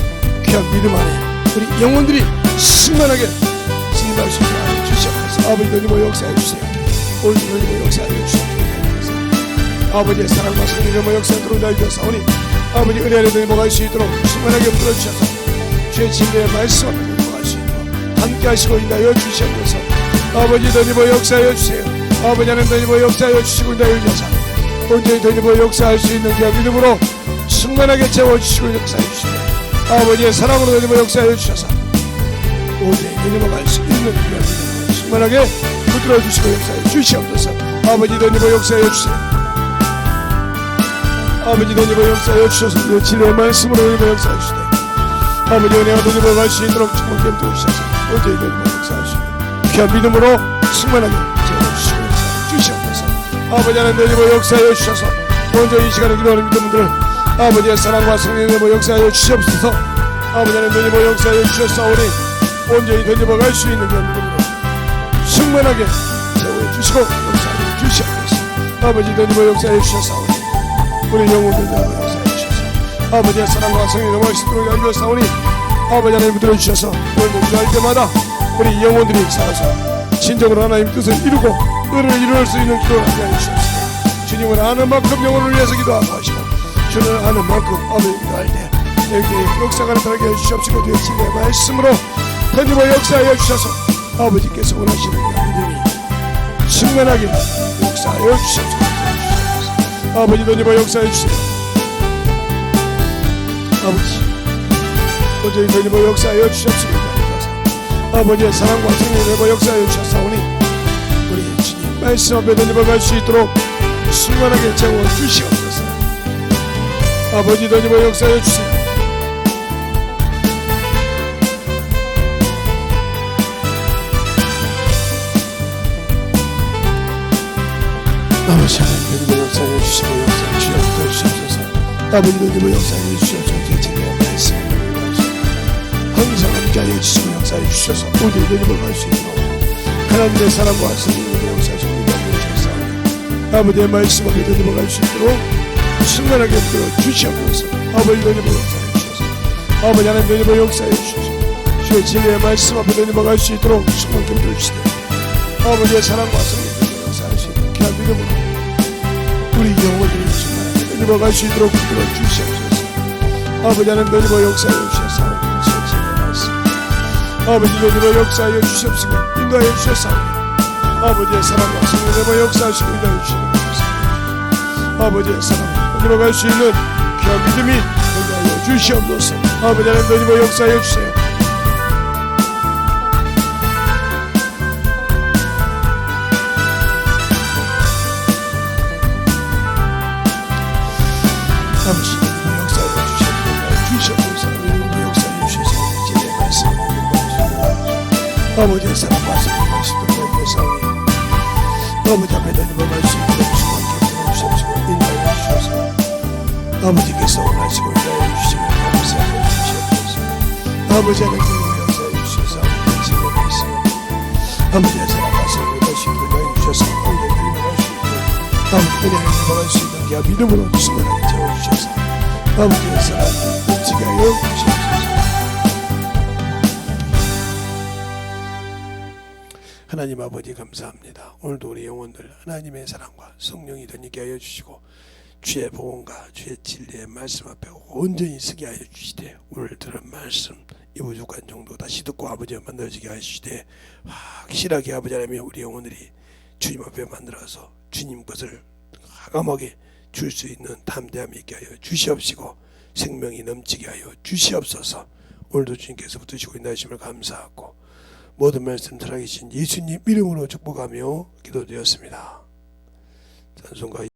귀한 믿음 안에 우리 영혼들이 충만하게 승리할 수 있도록 하여 주시옵소서. 아버지 너희들 역사해 주세요. 온전히 너희들 역사하여 주시옵소서. 아버지의 사랑과 성령의 역사에 들어오게 주셔서 우리 아버지 은혜 안에 너희들 갈 수 있도록 충만하게 붙들어주셔서 주의 진리의 말씀 앞에 함께 하시고 인도하여 주시옵소서. 아버지 너희들 역사하여 주세요. 아버지 하나님 너희들 역사하여 주시고 인도하여 주셔서 온전히 너희들 역사할 수 있는 귀한 믿음으로 충만하게 채워주시고 역사해 주시고 아버지의 사랑으로 너희들 역사하여 주셔서 온전히 너희들 갈 수 있는 귀한 믿음으로 충만하게 붙들어 주시고 역사해 주시옵소서. 아버지 너희들 역사하여 주세요. 아버지 너희들 역사하여 주셔서 진리의 말씀으로 너희들 역사해 주시되 아버지 은혜가 너희들 갈 수 있도록 충만하게 붙들어 주셔서 온전히 너희들 역사하시고 귀한 믿음으로 충만하게 채워주시고 역사해 주시옵소서. 아버지 하나님 너희들 역사하여 주셔서 온전히 이 시간에 기도하는 믿음들을 아버지의 사랑과 성령의 역사하여 주시옵소서. 아버지 하나님 너희들 역사하여 주셔서 우리 온전히 너희들 갈 수 있는 그런 믿음으로 충만하게 채워주시고 역사하여 주시옵소서. 아버지 너희들 역사하여 주셔서 우리 영혼들 역사하여 주셔서 아버지의 사랑과 성령의 말씀으로 열려사오니 아버지 하나님 들어주셔서 오늘 기도할 때마다 우리 영혼들이 살아서 진정으로 하나님 뜻을 이루고 의를 이루어낼 수 있는 기도를 하게 하시옵소서. 주님을 아는 만큼 영혼을 위해서 기도하고 하시고 주님을 아는 만큼 아버지 기도할 때 여기 역사가 나타나게 해주시옵시고 주의 진리의 말씀으로 하나님의 역사하여 주셔서 아버지께서 원하시는 믿음이 충만하게 역사하여 주시옵소서. 아버지 하나님의 역사해 주세요. 아버지 온전히 너희들 역사하여 주셨습니다. 아버지의 사랑과 성령의 역사하여 주셨사오니 우리 주님 말씀 앞에 너희들 갈 수 있도록 충만하게 채워주시옵소서. 아버지 너희들 역사하여 주세요. 아버지 하나님 너희들 역사하여 주시고 역사하여 주시옵소서. 아버지 너희들 역사하여 주시옵소서. 항상 함께하여 주시고 역사해 주셔서 모두 너희들 갈 수 있도록 하나님의 사랑과 성령의 역사하시고 인도하여 주셨사오니 아버지의 말씀 앞에 너희들 갈 수 있도록 충만하게 붙들어 주시옵소서. 아버지 너희들 역사해 주셔서 아버지 하나님 너희들 역사해 주셔서 주의 진리의 말씀 앞에 너희들 갈 수 있도록 충만하게 붙들어 주시되 아버지의 사랑과 성령의 역사할 수 있는 귀한 믿음으로 우리 영혼들이 충만하게 너희들 갈 수 있도록 붙들어 주시옵소서. 아버지 하나님 너희들 역사해 주셔서 아버지 너희들 역사하여 주시옵시고 인도하여 주셨사오니 아버지의 사랑과 성령의 역사하시고 인도하여 주시옵소서. 아버지의 사랑 너희들 갈 수 있는 귀한 믿음이 인도하여 주시옵소서. 아버지 하나님 너희들 역사하여 주세요. 아버지 너희들 역사하여 주시옵소서. 너희들 역사하여 주셔서 진리의 말씀 아버지의 사랑과 성령의 말씀을 위해서오니 아버지 앞에 너희들 갈 수 있도록 충만하게 주시옵시고 인도하여 주셔서 아버지께서 원하시고 인도하여 주시면 감사하여 주시옵소서. 아버지 하나님 너희들 역사하여 주셔서 아버지의 말씀 함께 살아가서 일할 수 있도록 해주셔서 오늘도 일어날 수 있도록 함께 일어날 수 있는 게 믿음으로 주심을 채워주셔서 함께 살아 넘치게 하여 주시옵소서. 하나님 아버지 감사합니다. 오늘도 우리 영혼들 하나님의 사랑과 성령이 되게 하여 주시고 주의 복음과 주의 진리의 말씀 앞에 온전히 서게 하여 주시되 오늘 들은 말씀 이 부족한 정도 다시 듣고 아버지와 만들어지게 하여 주시되 확실하게 아버지 하나님 우리 영혼들이 주님 앞에 만들어서 주님 것을 과감하게 줄 수 있는 담대함이 있게 하여 주시옵시고 생명이 넘치게 하여 주시옵소서. 오늘도 주님께서 붙으시고 인도하심을 감사하고 모든 말씀 살아계신 예수님 이름으로 축복하며 기도드렸습니다. 찬송가